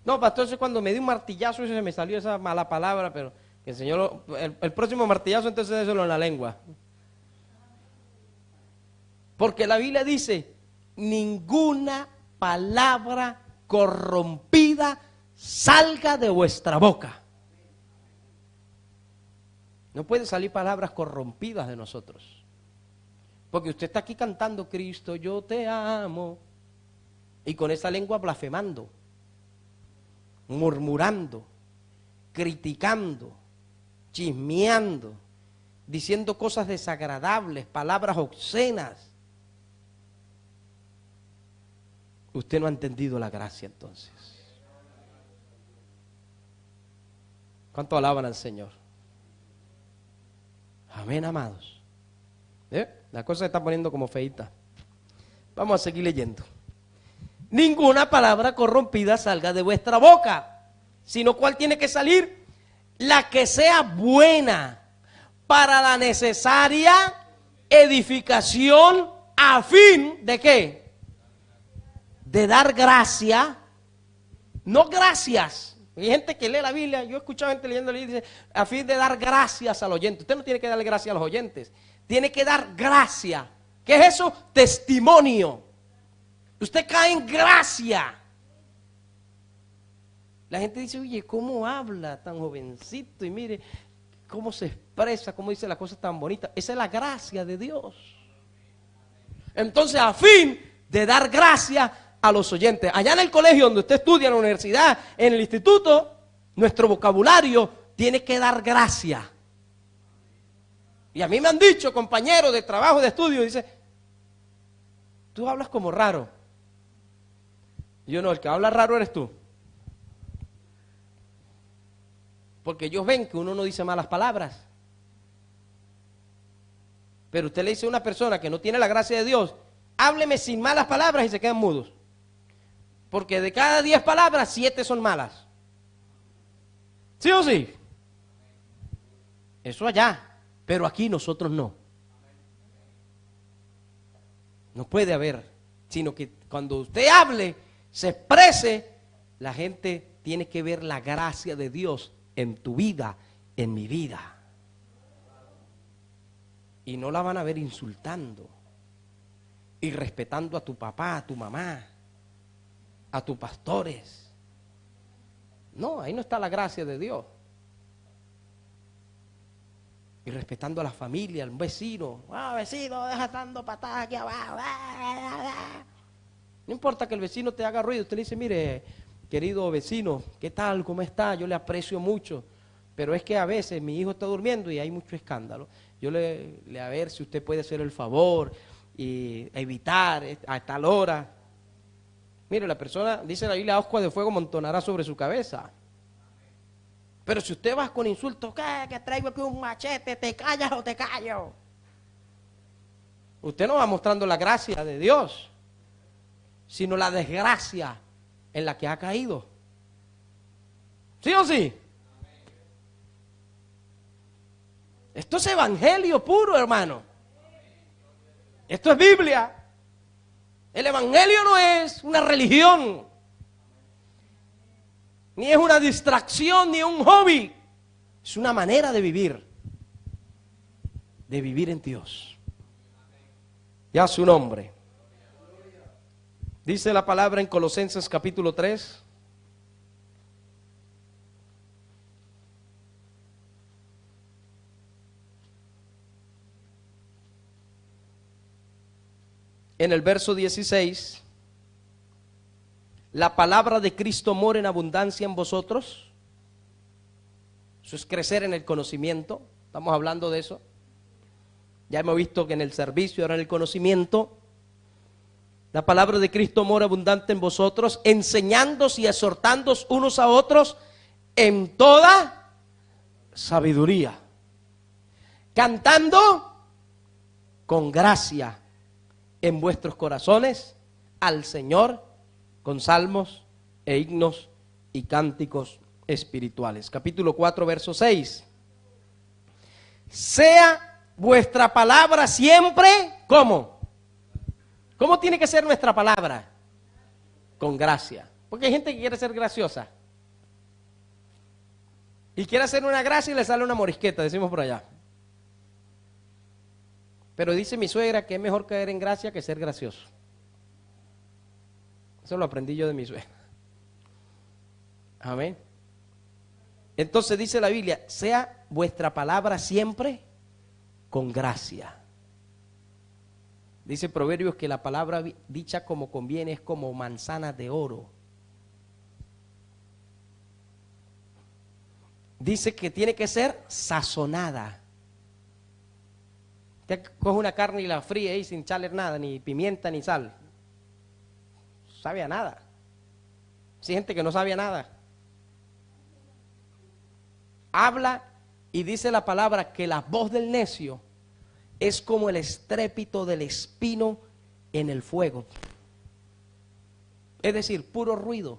No, pastor, eso es cuando me di un martillazo y se me salió esa mala palabra, pero que el Señor, el próximo martillazo entonces déselo en la lengua. Porque la Biblia dice, ninguna palabra corrompida salga de vuestra boca. No pueden salir palabras corrompidas de nosotros. Porque usted está aquí cantando, Cristo, yo te amo. Y con esa lengua blasfemando, murmurando, criticando, chismeando, diciendo cosas desagradables, palabras obscenas. Usted no ha entendido la gracia entonces. ¿Cuánto alaban al Señor? Amén, amados. La cosa se está poniendo como feita. Vamos a seguir leyendo. Ninguna palabra corrompida salga de vuestra boca, sino cuál tiene que salir, la que sea buena para la necesaria edificación a fin de ¿qué? De dar gracia, no gracias. Hay gente que lee la Biblia, yo he escuchado gente leyendo la Biblia y dice, a fin de dar gracias al oyente. Usted no tiene que darle gracias a los oyentes, tiene que dar gracia. ¿Qué es eso? Testimonio. Usted cae en gracia. La gente dice, oye, ¿cómo habla tan jovencito? Y mire cómo se expresa, cómo dice las cosas tan bonitas. Esa es la gracia de Dios. Entonces, a fin de dar gracia a los oyentes. Allá en el colegio donde usted estudia, en la universidad, en el instituto, nuestro vocabulario tiene que dar gracia. Y a mí me han dicho, compañeros de trabajo, de estudio, dice, tú hablas como raro. Yo no, el que habla raro eres tú. Porque ellos ven que uno no dice malas palabras. Pero usted le dice a una persona que no tiene la gracia de Dios, hábleme sin malas palabras y se quedan mudos. Porque de cada 10 palabras, 7 son malas. ¿Sí o sí? Eso allá, pero aquí nosotros no. No puede haber, sino que cuando usted hable, se exprese, la gente tiene que ver la gracia de Dios en tu vida, en mi vida. Y no la van a ver insultando y respetando a tu papá, a tu mamá, a tus pastores. No, ahí no está la gracia de Dios. Y respetando a la familia, al vecino. Ah, vecino, deja dando patadas aquí abajo. No importa que el vecino te haga ruido. Usted le dice, mire, querido vecino, ¿qué tal? ¿Cómo está? Yo le aprecio mucho. Pero es que a veces mi hijo está durmiendo y hay mucho escándalo. Yo le a ver si usted puede hacer el favor y evitar a tal hora. Mire, la persona, dice la Biblia, ascua de fuego montonará sobre su cabeza. Pero si usted va con insultos, ¿qué? Que traigo aquí un machete, ¿te callas o te callo? Usted no va mostrando la gracia de Dios, sino la desgracia en la que ha caído. ¿Sí o sí? Esto es evangelio puro, hermano. Esto es Biblia. El evangelio no es una religión, ni es una distracción, ni un hobby. Es una manera de vivir en Dios. Ya su nombre. Dice la palabra en Colosenses capítulo 3. En el verso 16, la palabra de Cristo mora en abundancia en vosotros. Eso es crecer en el conocimiento. Estamos hablando de eso. Ya hemos visto que en el servicio, ahora en el conocimiento. La palabra de Cristo mora abundante en vosotros, enseñándoos y exhortándoos unos a otros en toda sabiduría, cantando con gracia en vuestros corazones al Señor con salmos e himnos y cánticos espirituales. Capítulo 4, verso 6. Sea vuestra palabra siempre, ¿cómo? ¿Cómo tiene que ser nuestra palabra? Con gracia. Porque hay gente que quiere ser graciosa. Y quiere hacer una gracia y le sale una morisqueta, decimos por allá. Pero dice mi suegra que es mejor caer en gracia que ser gracioso. Eso lo aprendí yo de mi suegra. Amén. Entonces dice la Biblia, sea vuestra palabra siempre con gracia. Dice Proverbios que la palabra dicha como conviene es como manzana de oro. Dice que tiene que ser sazonada. Usted coge una carne y la fríe ahí sin echarle nada, ni pimienta ni sal. Sabe a nada. Si hay gente que no sabe a nada. Habla y dice la palabra que la voz del necio es como el estrépito del espino en el fuego. Es decir, puro ruido.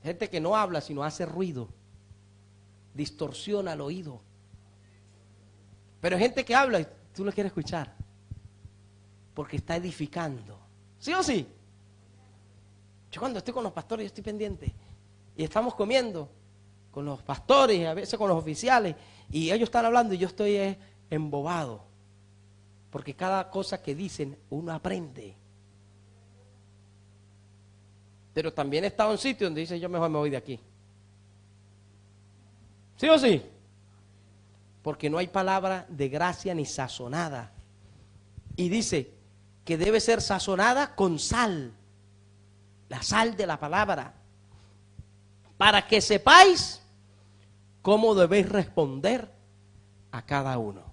Gente que no habla sino hace ruido. Distorsiona el oído. Pero hay gente que habla y tú lo quieres escuchar. Porque está edificando. ¿Sí o sí? Yo cuando estoy con los pastores, yo estoy pendiente. Y estamos comiendo con los pastores, a veces con los oficiales. Y ellos están hablando y yo estoy embobado. Porque cada cosa que dicen, uno aprende. Pero también he estado en un sitio donde dice, yo mejor me voy de aquí. ¿Sí o sí? Porque no hay palabra de gracia ni sazonada. Y dice que debe ser sazonada con sal. La sal de la palabra. Para que sepáis cómo debéis responder a cada uno.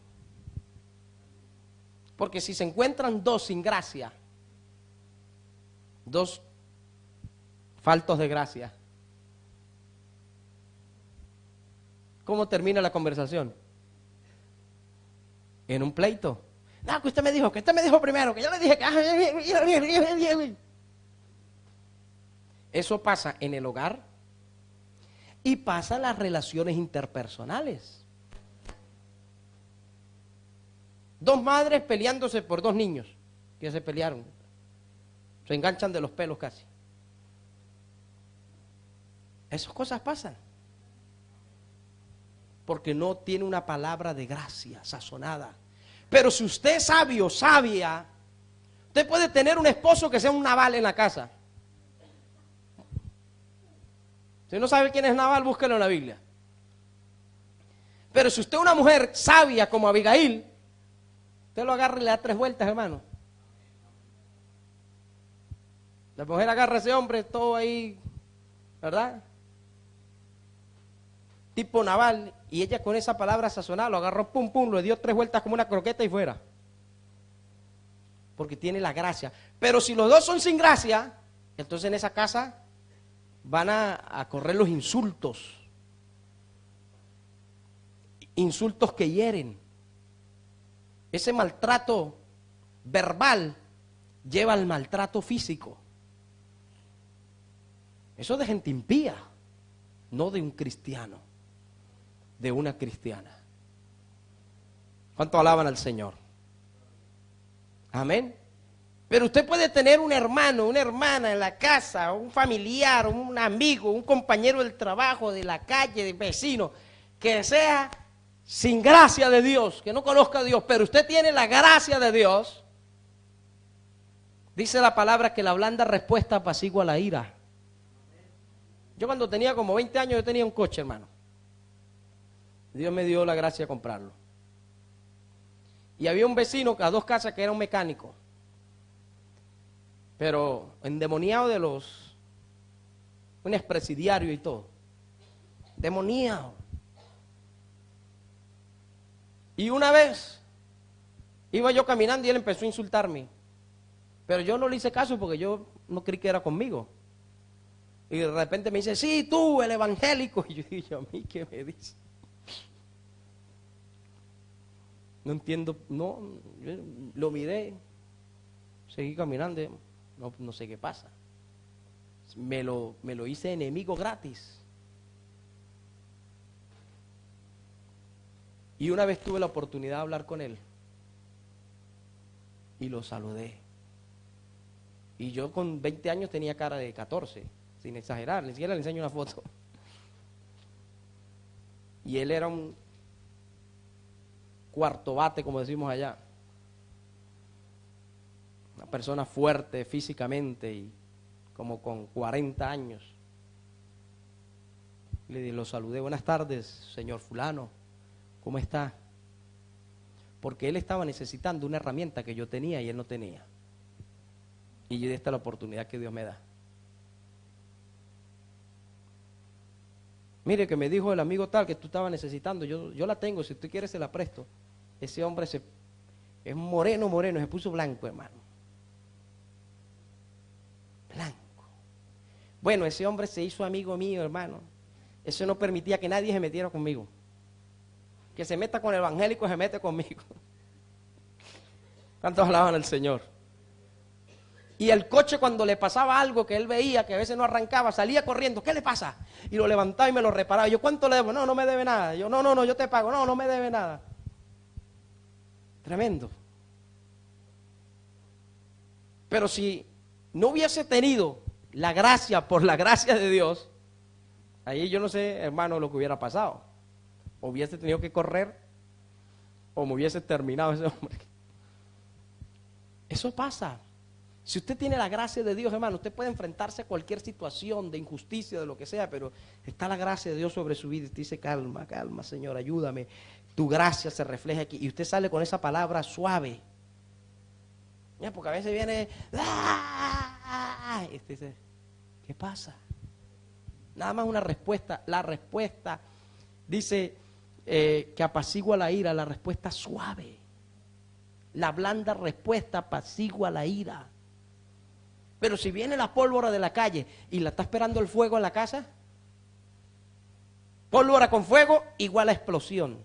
Porque si se encuentran dos sin gracia, dos faltos de gracia, ¿cómo termina la conversación? En un pleito. No, que usted me dijo primero, que yo le dije que... Eso pasa en el hogar, Y pasan las relaciones interpersonales. Dos madres peleándose por dos niños que se pelearon. Se enganchan de los pelos casi. Esas cosas pasan. Porque no tiene una palabra de gracia sazonada. Pero si usted es sabio, sabia, usted puede tener un esposo que sea un Nabal en la casa. Si no sabe quién es Nabal, búsquelo en la Biblia. Pero si usted es una mujer sabia como Abigail, usted lo agarra y le da 3 vueltas, hermano. La mujer agarra a ese hombre, todo ahí, ¿verdad? Tipo Nabal, y ella con esa palabra sazonada lo agarró, pum, pum, le dio 3 vueltas como una croqueta y fuera. Porque tiene la gracia. Pero si los dos son sin gracia, entonces en esa casa van a correr los insultos. Insultos que hieren. Ese maltrato verbal lleva al maltrato físico. Eso es de gente impía, no de un cristiano, de una cristiana. ¿Cuánto alaban al Señor? Amén. Pero usted puede tener un hermano, una hermana en la casa, un familiar, un amigo, un compañero del trabajo, de la calle, de vecino, que sea sin gracia de Dios, que no conozca a Dios, pero usted tiene la gracia de Dios. Dice la palabra que la blanda respuesta apacigua la ira. Yo cuando tenía como 20 años, yo tenía un coche, hermano. Dios me dio la gracia de comprarlo. Y había un vecino a 2 casas que era un mecánico. Pero endemoniado de un expresidiario y todo. Demoniado. Y una vez iba yo caminando y él empezó a insultarme. Pero yo no le hice caso porque yo no creí que era conmigo. Y de repente me dice, sí, tú, el evangélico. Y yo dije, ¿a mí qué me dice? No entiendo, no, yo lo miré, seguí caminando, no sé qué pasa. Me lo hice enemigo gratis. Y una vez tuve la oportunidad de hablar con él. Y lo saludé. Y yo con 20 años tenía cara de 14, sin exagerar, ni siquiera le enseño una foto. Y él era un cuarto bate, como decimos allá. Una persona fuerte físicamente y como con 40 años. Lo saludé, buenas tardes, señor fulano, ¿cómo está? Porque él estaba necesitando una herramienta que yo tenía y él no tenía. Y esta es la oportunidad que Dios me da. Mire que me dijo el amigo tal que tú estabas necesitando, yo la tengo, si usted quiere se la presto. Ese hombre es moreno, se puso blanco, hermano. Blanco. Bueno, ese hombre se hizo amigo mío, hermano. Eso no permitía que nadie se metiera conmigo. Que se meta con el evangélico, se mete conmigo. ¿Cuántos alaban al Señor? Y el coche, cuando le pasaba algo que él veía que a veces no arrancaba, salía corriendo, ¿qué le pasa? Y lo levantaba y me lo reparaba. Yo, ¿cuánto le debo? No, no me debe nada. Yo, no, yo te pago. No, no me debe nada. Tremendo. Pero si no hubiese tenido la gracia, por la gracia de Dios, ahí yo no sé, hermano, lo que hubiera pasado. O hubiese tenido que correr, o me hubiese terminado ese hombre. Eso pasa. Si usted tiene la gracia de Dios, hermano, usted puede enfrentarse a cualquier situación de injusticia, de lo que sea, pero está la gracia de Dios sobre su vida y usted dice, calma, calma, Señor, ayúdame. Tu gracia se refleja aquí y usted sale con esa palabra suave. Ya, porque a veces viene, y usted dice, ¿qué pasa? Nada más una respuesta. La respuesta dice que apacigua la ira, la respuesta suave. La blanda respuesta apacigua la ira. Pero si viene la pólvora de la calle y la está esperando el fuego en la casa, pólvora con fuego igual a explosión.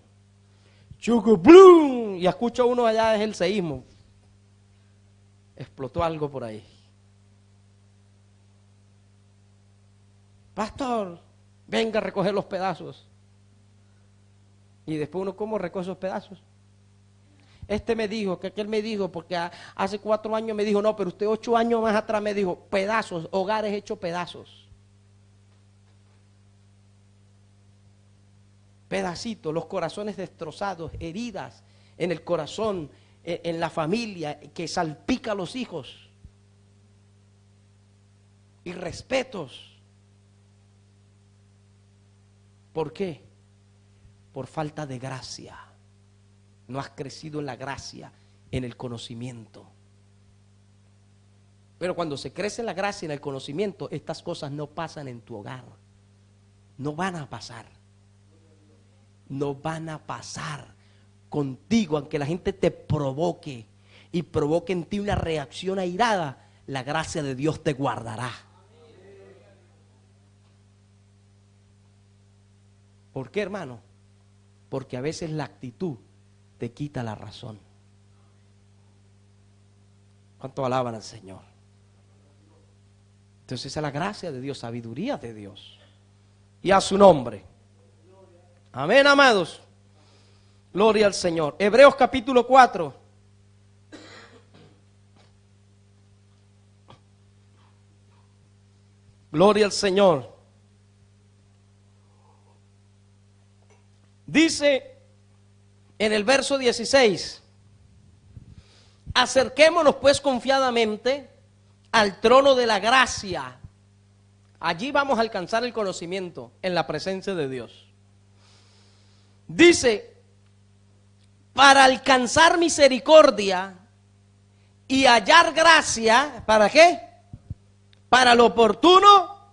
Chucu, ¡blum! Y escucho uno allá, es el seísmo. Explotó algo por ahí. Pastor, venga a recoger los pedazos. Y después uno, ¿cómo recoge esos pedazos? Este me dijo, que aquel me dijo, porque hace 4 años me dijo, no, pero usted 8 años más atrás me dijo, pedazos, hogares hechos pedazos. Pedacitos, los corazones destrozados, heridas en el corazón, en la familia, que salpica a los hijos. Irrespetos. ¿Por qué? Por falta de gracia. No has crecido en la gracia, en el conocimiento. Pero cuando se crece en la gracia, en el conocimiento, estas cosas no pasan en tu hogar. No van a pasar. No van a pasar contigo, aunque la gente te provoque y provoque en ti una reacción airada, la gracia de Dios te guardará. ¿Por qué, hermano? Porque a veces la actitud te quita la razón. ¿Cuánto alaban al Señor? Entonces esa es la gracia de Dios, sabiduría de Dios. Y a su nombre. Amén, amados. Gloria al Señor. Hebreos capítulo 4. Gloria al Señor. Dice en el verso 16: acerquémonos pues confiadamente al trono de la gracia. Allí vamos a alcanzar el conocimiento en la presencia de Dios. Dice, para alcanzar misericordia y hallar gracia, ¿para qué? Para el oportuno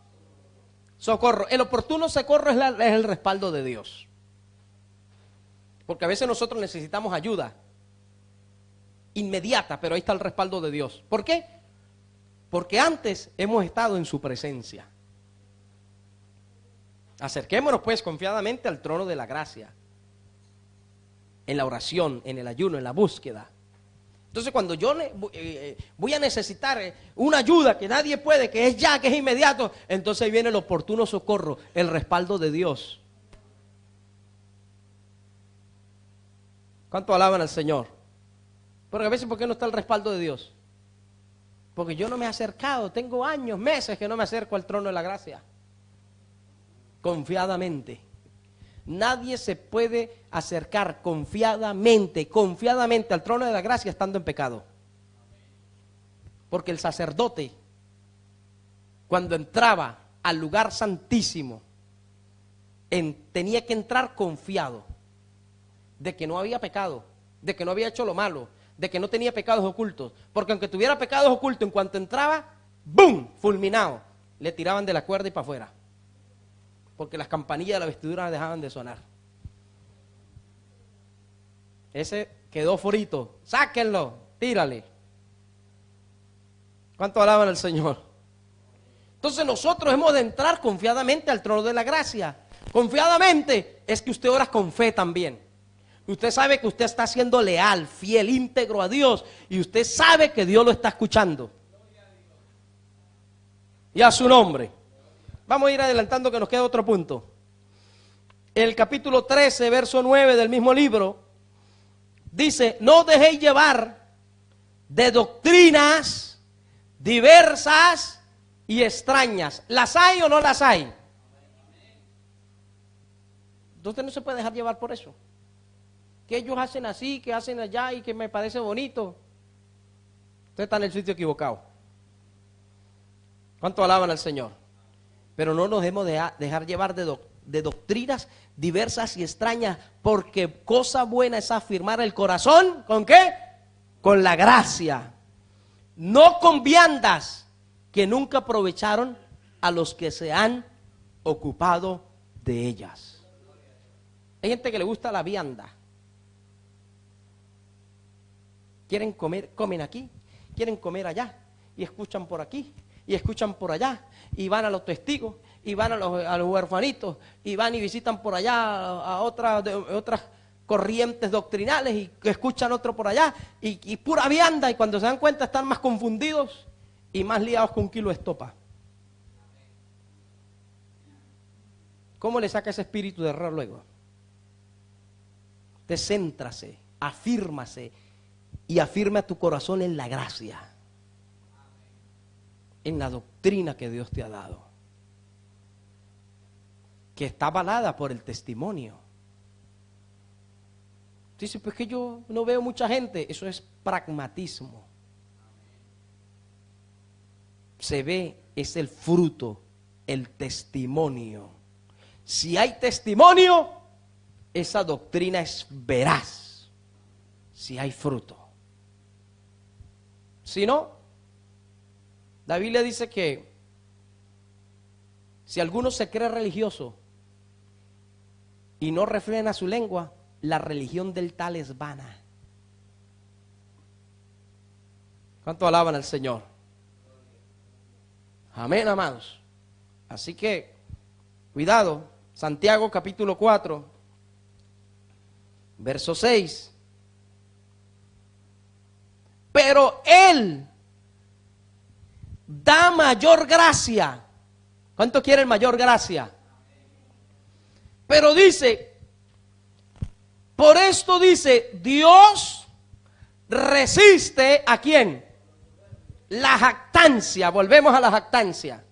socorro. El oportuno socorro es el respaldo de Dios. Porque a veces nosotros necesitamos ayuda inmediata, pero ahí está el respaldo de Dios. ¿Por qué? Porque antes hemos estado en su presencia. Acerquémonos pues confiadamente al trono de la gracia, en la oración, en el ayuno, en la búsqueda. Entonces cuando yo voy a necesitar una ayuda que nadie puede, que es ya, que es inmediato, entonces ahí viene el oportuno socorro, el respaldo de Dios. ¿Cuánto alaban al Señor? Porque a veces, ¿por qué no está el respaldo de Dios? Porque yo no me he acercado, tengo años, meses que no me acerco al trono de la gracia. Confiadamente. Nadie se puede acercar confiadamente al trono de la gracia estando en pecado. Porque el sacerdote, cuando entraba al lugar santísimo, tenía que entrar confiado de que no había pecado, de que no había hecho lo malo, de que no tenía pecados ocultos. Porque aunque tuviera pecados ocultos, en cuanto entraba, ¡bum!, fulminado, le tiraban de la cuerda y para afuera. Porque las campanillas de la vestidura dejaban de sonar. Ese quedó frito, sáquenlo, tírale. ¿Cuánto alaban al Señor? Entonces nosotros hemos de entrar confiadamente al trono de la gracia. Confiadamente es que usted ora con fe también. Usted sabe que usted está siendo leal, fiel, íntegro a Dios, y usted sabe que Dios lo está escuchando. Y a su nombre. Vamos a ir adelantando que nos queda otro punto. El capítulo 13, verso 9 del mismo libro, dice, no dejéis llevar de doctrinas diversas y extrañas. ¿Las hay o no las hay? Entonces no se puede dejar llevar por eso. Que ellos hacen así, que hacen allá y que me parece bonito. Usted está en el sitio equivocado. ¿Cuánto alaban al Señor? Pero no nos hemos de dejar llevar de doctrinas diversas y extrañas, porque cosa buena es afirmar el corazón, ¿con qué? Con la gracia. No con viandas que nunca aprovecharon a los que se han ocupado de ellas. Hay gente que le gusta la vianda. Quieren comer, comen aquí, quieren comer allá, y escuchan por aquí, y escuchan por allá, y van a los testigos, y van a los huerfanitos, y van y visitan por allá a otras corrientes doctrinales, y escuchan otro por allá, y pura vianda, y cuando se dan cuenta están más confundidos, y más liados con un kilo de estopa. ¿Cómo le saca ese espíritu de error luego? Descéntrase, afírmase y afirma tu corazón en la gracia, en la doctrina que Dios te ha dado, que está avalada por el testimonio. Dice, pues que yo no veo mucha gente. Eso es pragmatismo. Se ve, es el fruto, el testimonio. Si hay testimonio, esa doctrina es veraz. Si hay fruto. Si no, la Biblia dice que si alguno se cree religioso y no refrena su lengua, la religión del tal es vana. ¿Cuánto alaban al Señor? Amén, amados. Así que, cuidado. Santiago capítulo 4, verso 6. Pero Él da mayor gracia. ¿Cuánto quieren mayor gracia? Pero dice, por esto dice, Dios resiste ¿a quién? La jactancia. Volvemos a la jactancia.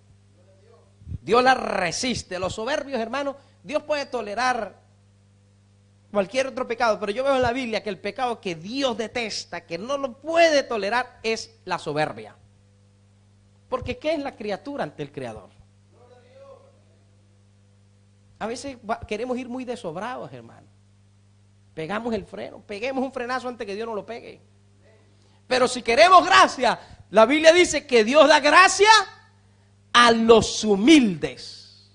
Dios la resiste. Los soberbios, hermanos, Dios puede tolerar cualquier otro pecado, pero yo veo en la Biblia que el pecado que Dios detesta, que no lo puede tolerar, es la soberbia. Porque ¿qué es la criatura ante el Creador? A veces queremos ir muy desobrados, hermano. Pegamos el freno, peguemos un frenazo antes que Dios nos lo pegue. Pero si queremos gracia, la Biblia dice que Dios da gracia a los humildes.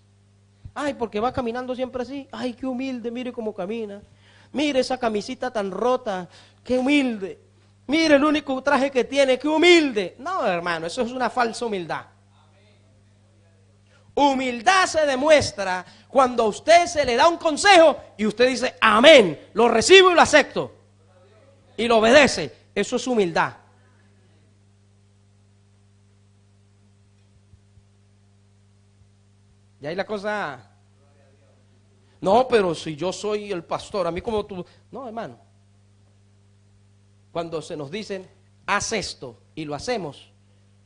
Ay, porque va caminando siempre así. Ay, qué humilde, mire cómo camina. Mire esa camisita tan rota, qué humilde. Mire el único traje que tiene, qué humilde. No, hermano, eso es una falsa humildad. Humildad se demuestra cuando a usted se le da un consejo y usted dice, amén, lo recibo y lo acepto. Y lo obedece. Eso es humildad. Y ahí la cosa, no, pero si yo soy el pastor, a mí como tú, no, hermano. Cuando se nos dicen, haz esto y lo hacemos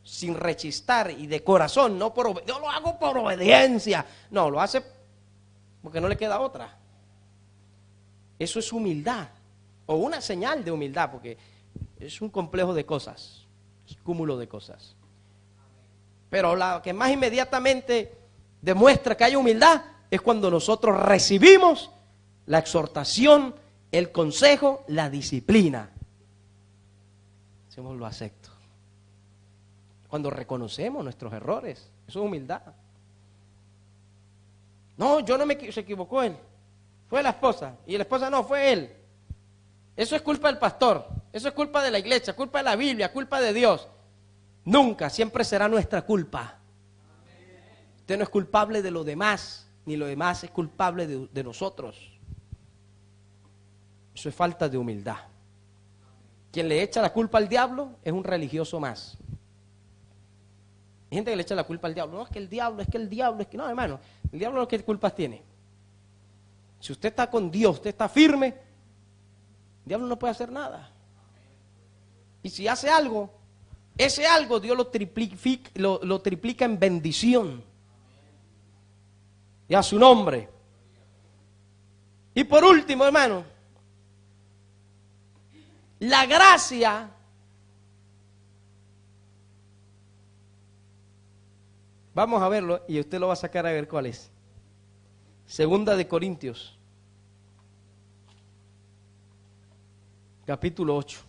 sin rechistar y de corazón, no por yo lo hago por obediencia, no, lo hace porque no le queda otra. Eso es humildad, o una señal de humildad, porque es un complejo de cosas, es un cúmulo de cosas. Pero la que más inmediatamente demuestra que hay humildad es cuando nosotros recibimos la exhortación, el consejo, la disciplina. Decimos, lo acepto. Cuando reconocemos nuestros errores, eso es humildad. No, yo no se equivocó él, fue la esposa, y la esposa no, fue él. Eso es culpa del pastor, eso es culpa de la iglesia, culpa de la Biblia, culpa de Dios. Nunca, siempre será nuestra culpa. Usted no es culpable de lo demás, ni lo demás es culpable de nosotros. Eso es falta de humildad. Quien le echa la culpa al diablo es un religioso más. Hay gente que le echa la culpa al diablo. No, es que el diablo, es que el diablo, es que no, hermano. El diablo, ¿qué culpas tiene? Si usted está con Dios, usted está firme, el diablo no puede hacer nada. Y si hace algo, ese algo Dios lo triplica en bendición. Y a su nombre. Y por último, hermano, la gracia vamos a verlo y usted lo va a sacar a ver cuál es. Segunda de Corintios, capítulo 8.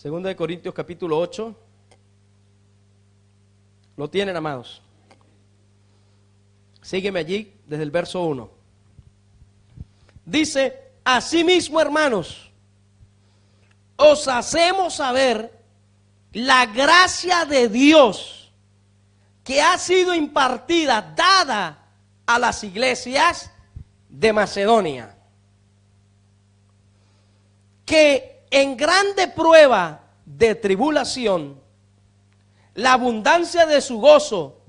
Segunda de Corintios, capítulo 8. ¿Lo tienen, amados? Sígueme allí desde el verso 1. Dice, asimismo, hermanos, os hacemos saber la gracia de Dios que ha sido impartida, dada a las iglesias de Macedonia. que en grande prueba de tribulación, la abundancia de su gozo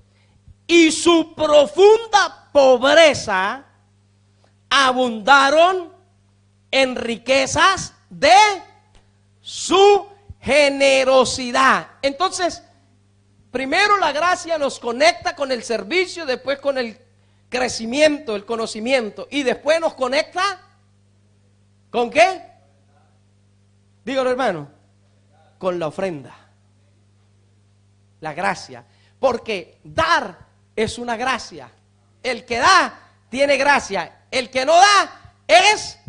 y su profunda pobreza abundaron en riquezas de su generosidad. Entonces, primero la gracia nos conecta con el servicio, después con el crecimiento, el conocimiento, y después nos conecta ¿con qué? Dígalo, hermano. Con la ofrenda. La gracia. Porque dar es una gracia. El que da tiene gracia. El que no da es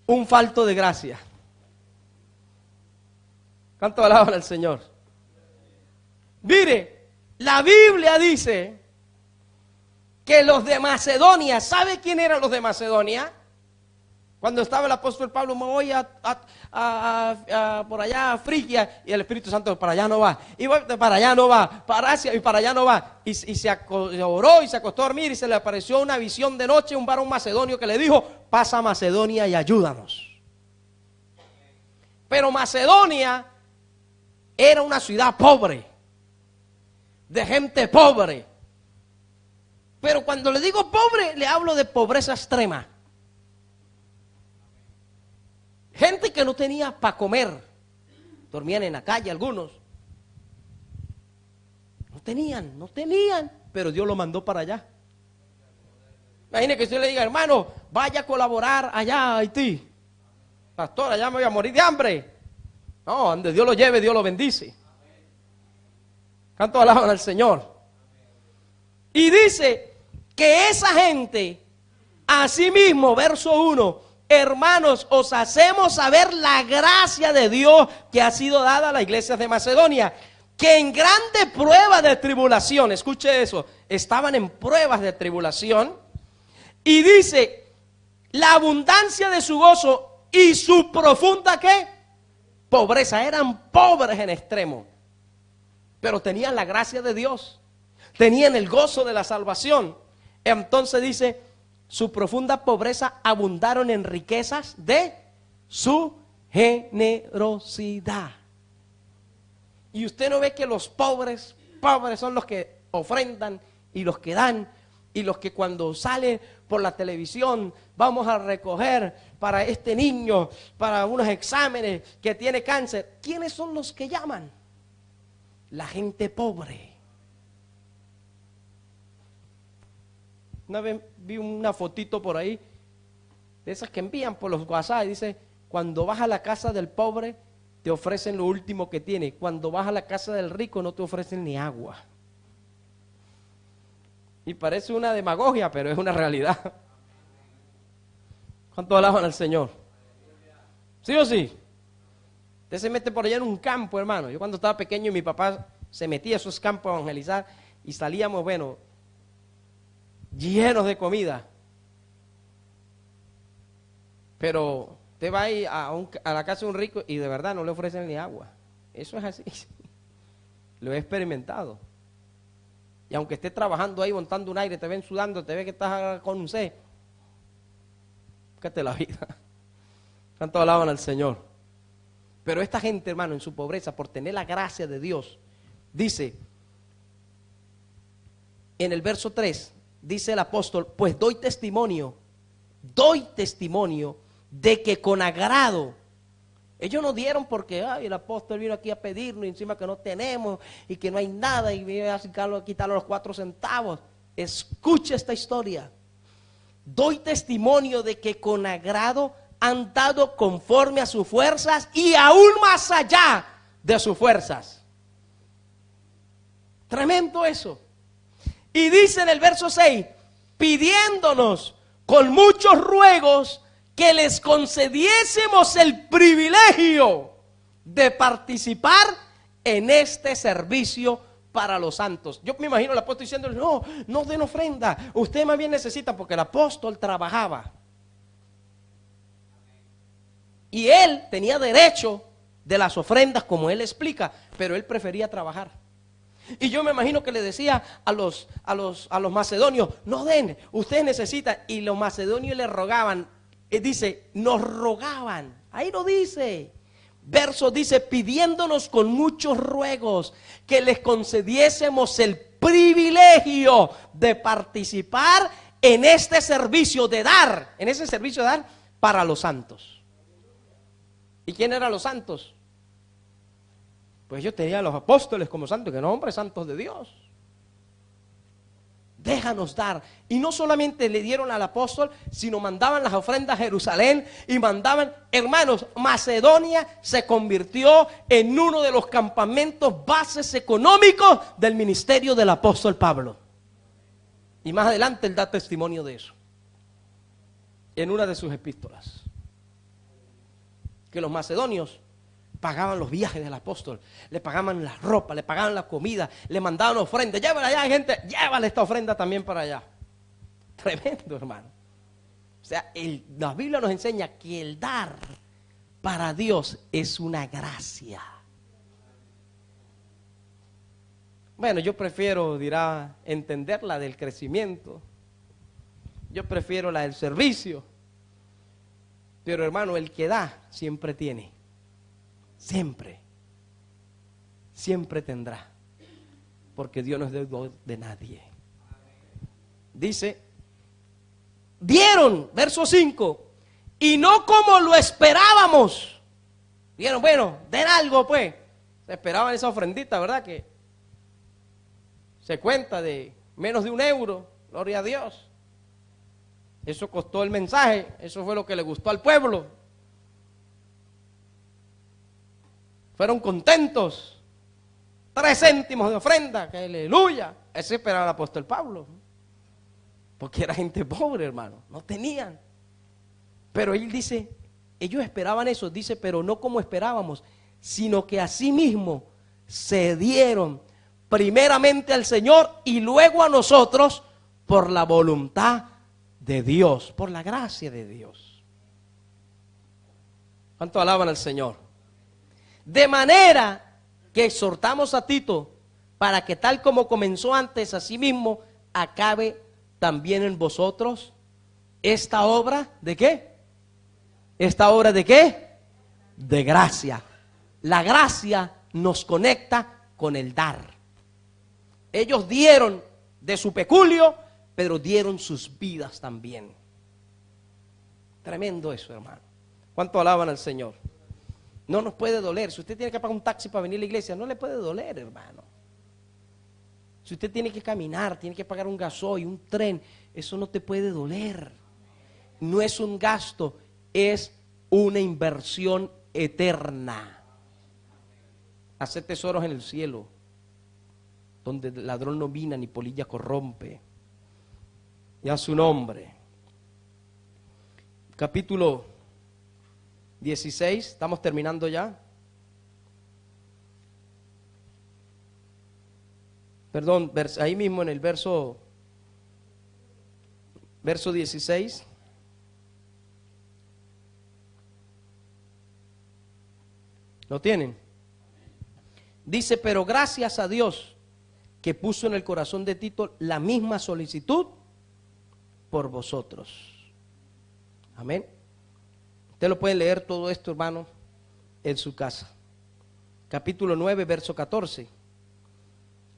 un falto de gracia. ¿Cuánto alaban al Señor? Mire, la Biblia dice que los de Macedonia, ¿sabe quién eran los de Macedonia? Cuando estaba el apóstol Pablo, me voy por allá a Frigia, y el Espíritu Santo para allá no va, y para allá no va, para Asia y para allá no va, y se oró y se acostó a dormir, y se le apareció una visión de noche, un varón macedonio que le dijo: pasa a Macedonia y ayúdanos. Pero Macedonia era una ciudad pobre, de gente pobre. Pero cuando le digo pobre, le hablo de pobreza extrema. Gente que no tenía para comer. Dormían en la calle algunos. No tenían, pero Dios lo mandó para allá. Imagine que usted le diga: hermano, vaya a colaborar allá a Haití. Pastor, allá me voy a morir de hambre. No, donde Dios lo lleve, Dios lo bendice. ¿Cuánto alaban al Señor? Y dice que esa gente, asimismo, verso 1, hermanos, os hacemos saber la gracia de Dios que ha sido dada a la iglesia de Macedonia, que en grande prueba de tribulación, escuche eso, estaban en pruebas de tribulación, y dice, la abundancia de su gozo y su profunda, ¿qué? Pobreza. Eran pobres en extremo, pero tenían la gracia de Dios, tenían el gozo de la salvación. Entonces dice, su profunda pobreza abundaron en riquezas de su generosidad. Y usted no ve que los pobres son los que ofrendan y los que dan, y los que cuando salen por la televisión, vamos a recoger para este niño, para unos exámenes que tiene cáncer. ¿Quiénes son los que llaman? La gente pobre. Una vez vi una fotito por ahí, de esas que envían por los WhatsApp, y dice: cuando vas a la casa del pobre, te ofrecen lo último que tiene. Cuando vas a la casa del rico, no te ofrecen ni agua. Y parece una demagogia, pero es una realidad. ¿Cuánto alaban al Señor? ¿Sí o sí? Usted se mete por allá en un campo, hermano. Yo cuando estaba pequeño, mi papá se metía a esos campos a evangelizar, y salíamos, bueno, llenos de comida. Pero usted va ahí a la casa de un rico y de verdad no le ofrecen ni agua. Eso es así. Lo he experimentado. Y aunque esté trabajando ahí montando un aire, te ven sudando, te ve que estás con un sed, búscate la vida. Tanto alaban al Señor. Pero esta gente, hermano, en su pobreza, por tener la gracia de Dios, dice en el verso 3, dice el apóstol: pues doy testimonio de que con agrado. Ellos no dieron porque el apóstol vino aquí a pedirnos, y encima que no tenemos y que no hay nada, y viene a quitarle los 4 centavos. Escuche esta historia. Doy testimonio de que con agrado han dado conforme a sus fuerzas y aún más allá de sus fuerzas. Tremendo eso. Y dice en el verso 6, pidiéndonos con muchos ruegos que les concediésemos el privilegio de participar en este servicio para los santos. Yo me imagino al apóstol diciéndole: no den ofrenda, usted más bien necesita, porque el apóstol trabajaba. Y él tenía derecho de las ofrendas, como él explica, pero él prefería trabajar. Y yo me imagino que le decía a los macedonios: no den, ustedes necesitan. Y los macedonios le rogaban: dice, nos rogaban, ahí lo dice. Verso dice, pidiéndonos con muchos ruegos que les concediésemos el privilegio de participar en este servicio de dar, en ese servicio de dar para los santos. ¿Y quién eran los santos? Pues yo tenía a los apóstoles como santos, que no hombres santos de Dios. Déjanos dar. Y no solamente le dieron al apóstol, sino mandaban las ofrendas a Jerusalén y mandaban, hermanos, Macedonia se convirtió en uno de los campamentos bases económicos del ministerio del apóstol Pablo. Y más adelante él da testimonio de eso en una de sus epístolas. Que los macedonios pagaban los viajes del apóstol, le pagaban la ropa, le pagaban la comida, le mandaban ofrendas. Llévala allá, gente, llévale esta ofrenda también para allá. Tremendo, hermano. O sea, la Biblia nos enseña que el dar para Dios es una gracia. Bueno, yo prefiero, dirá, entender la del crecimiento. Yo prefiero la del servicio. Pero hermano, el que da siempre tiene. Siempre. Siempre tendrá. Porque Dios no es deudor de nadie. Dice, dieron, verso 5, y no como lo esperábamos. Dieron, bueno, den algo pues. Se esperaban esa ofrendita, ¿verdad? Que se cuenta de menos de €1, gloria a Dios. Eso costó el mensaje, eso fue lo que le gustó al pueblo. Fueron contentos. 3 céntimos de ofrenda, que aleluya. Ese esperaba el apóstol Pablo. Porque era gente pobre, hermano, no tenían. Pero él dice, ellos esperaban eso, dice, pero no como esperábamos, sino que asimismo se dieron primeramente al Señor y luego a nosotros por la voluntad de Dios, por la gracia de Dios. ¿Cuánto alaban al Señor? De manera que exhortamos a Tito para que tal como comenzó antes, asimismo acabe también en vosotros esta obra ¿de qué? ¿Esta obra de qué? De gracia. La gracia nos conecta con el dar. Ellos dieron de su peculio, pero dieron sus vidas también. Tremendo eso, hermano. ¿Cuánto alaban al Señor? No nos puede doler. Si usted tiene que pagar un taxi para venir a la iglesia, no le puede doler, hermano. Si usted tiene que caminar, tiene que pagar un gasoil, un tren, eso no te puede doler. No es un gasto, es una inversión eterna. Hacer tesoros en el cielo, donde el ladrón no mina ni polilla corrompe. Y a su nombre. Capítulo 16, estamos terminando ya. Perdón, ahí mismo en el verso 16. ¿Lo tienen? Dice, pero gracias a Dios que puso en el corazón de Tito la misma solicitud por vosotros. Amén. Usted lo puede leer todo esto, hermano, en su casa. Capítulo 9, verso 14.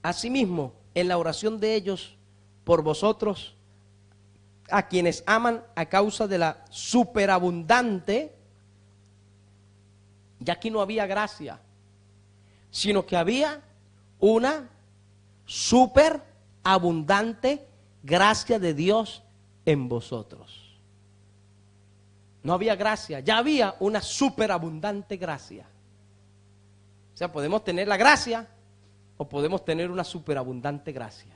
Asimismo, en la oración de ellos por vosotros, a quienes aman a causa de la superabundante, ya aquí no había gracia, sino que había una superabundante gracia de Dios en vosotros. No había gracia, ya había una superabundante gracia. O sea, podemos tener la gracia o podemos tener una superabundante gracia.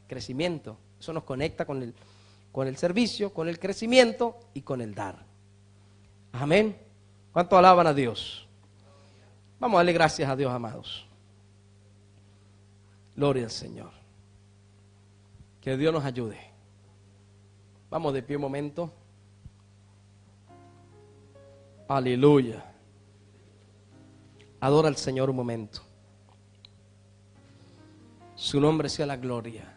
Crecimiento, eso nos conecta con el servicio, con el crecimiento y con el dar. Amén. ¿Cuánto alaban a Dios? Vamos a darle gracias a Dios, amados. Gloria al Señor. Que Dios nos ayude. Vamos de pie un momento. Aleluya. Adora al Señor un momento. Su nombre sea la gloria.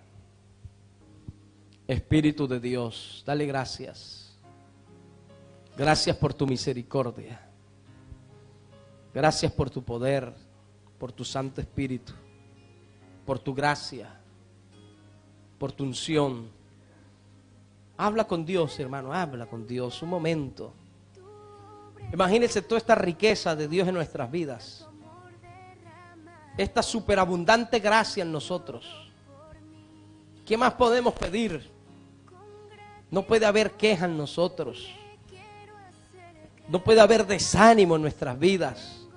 Espíritu de Dios, dale gracias. Gracias por tu misericordia. Gracias por tu poder, por tu Santo Espíritu, por tu gracia, por tu unción. Habla con Dios, hermano, habla con Dios un momento. Imagínense toda esta riqueza de Dios en nuestras vidas. Esta superabundante gracia en nosotros. ¿Qué más podemos pedir? No puede haber queja en nosotros. No puede haber desánimo en nuestras vidas.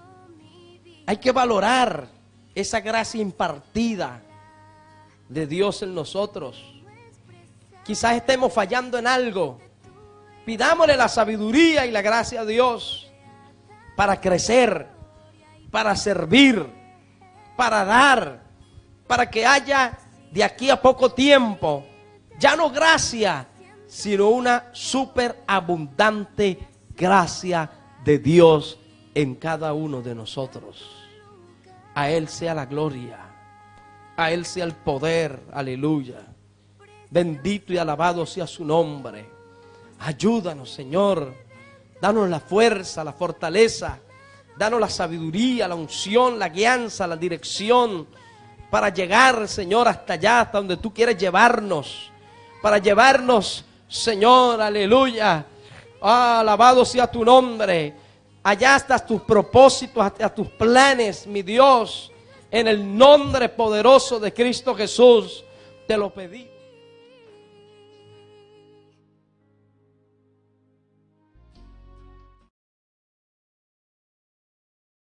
Hay que valorar esa gracia impartida de Dios en nosotros. Quizás estemos fallando en algo. Pidámosle la sabiduría y la gracia a Dios para crecer, para servir, para dar, para que haya de aquí a poco tiempo, ya no gracia, sino una superabundante gracia de Dios en cada uno de nosotros. A Él sea la gloria, a Él sea el poder, aleluya. Bendito y alabado sea su nombre. Ayúdanos, Señor. Danos la fuerza, la fortaleza. Danos la sabiduría, la unción, la guianza, la dirección para llegar, Señor, hasta allá, hasta donde tú quieres llevarnos. Para llevarnos, Señor, aleluya. Alabado sea tu nombre. Allá hasta tus propósitos, hasta tus planes, mi Dios. En el nombre poderoso de Cristo Jesús, te lo pedí.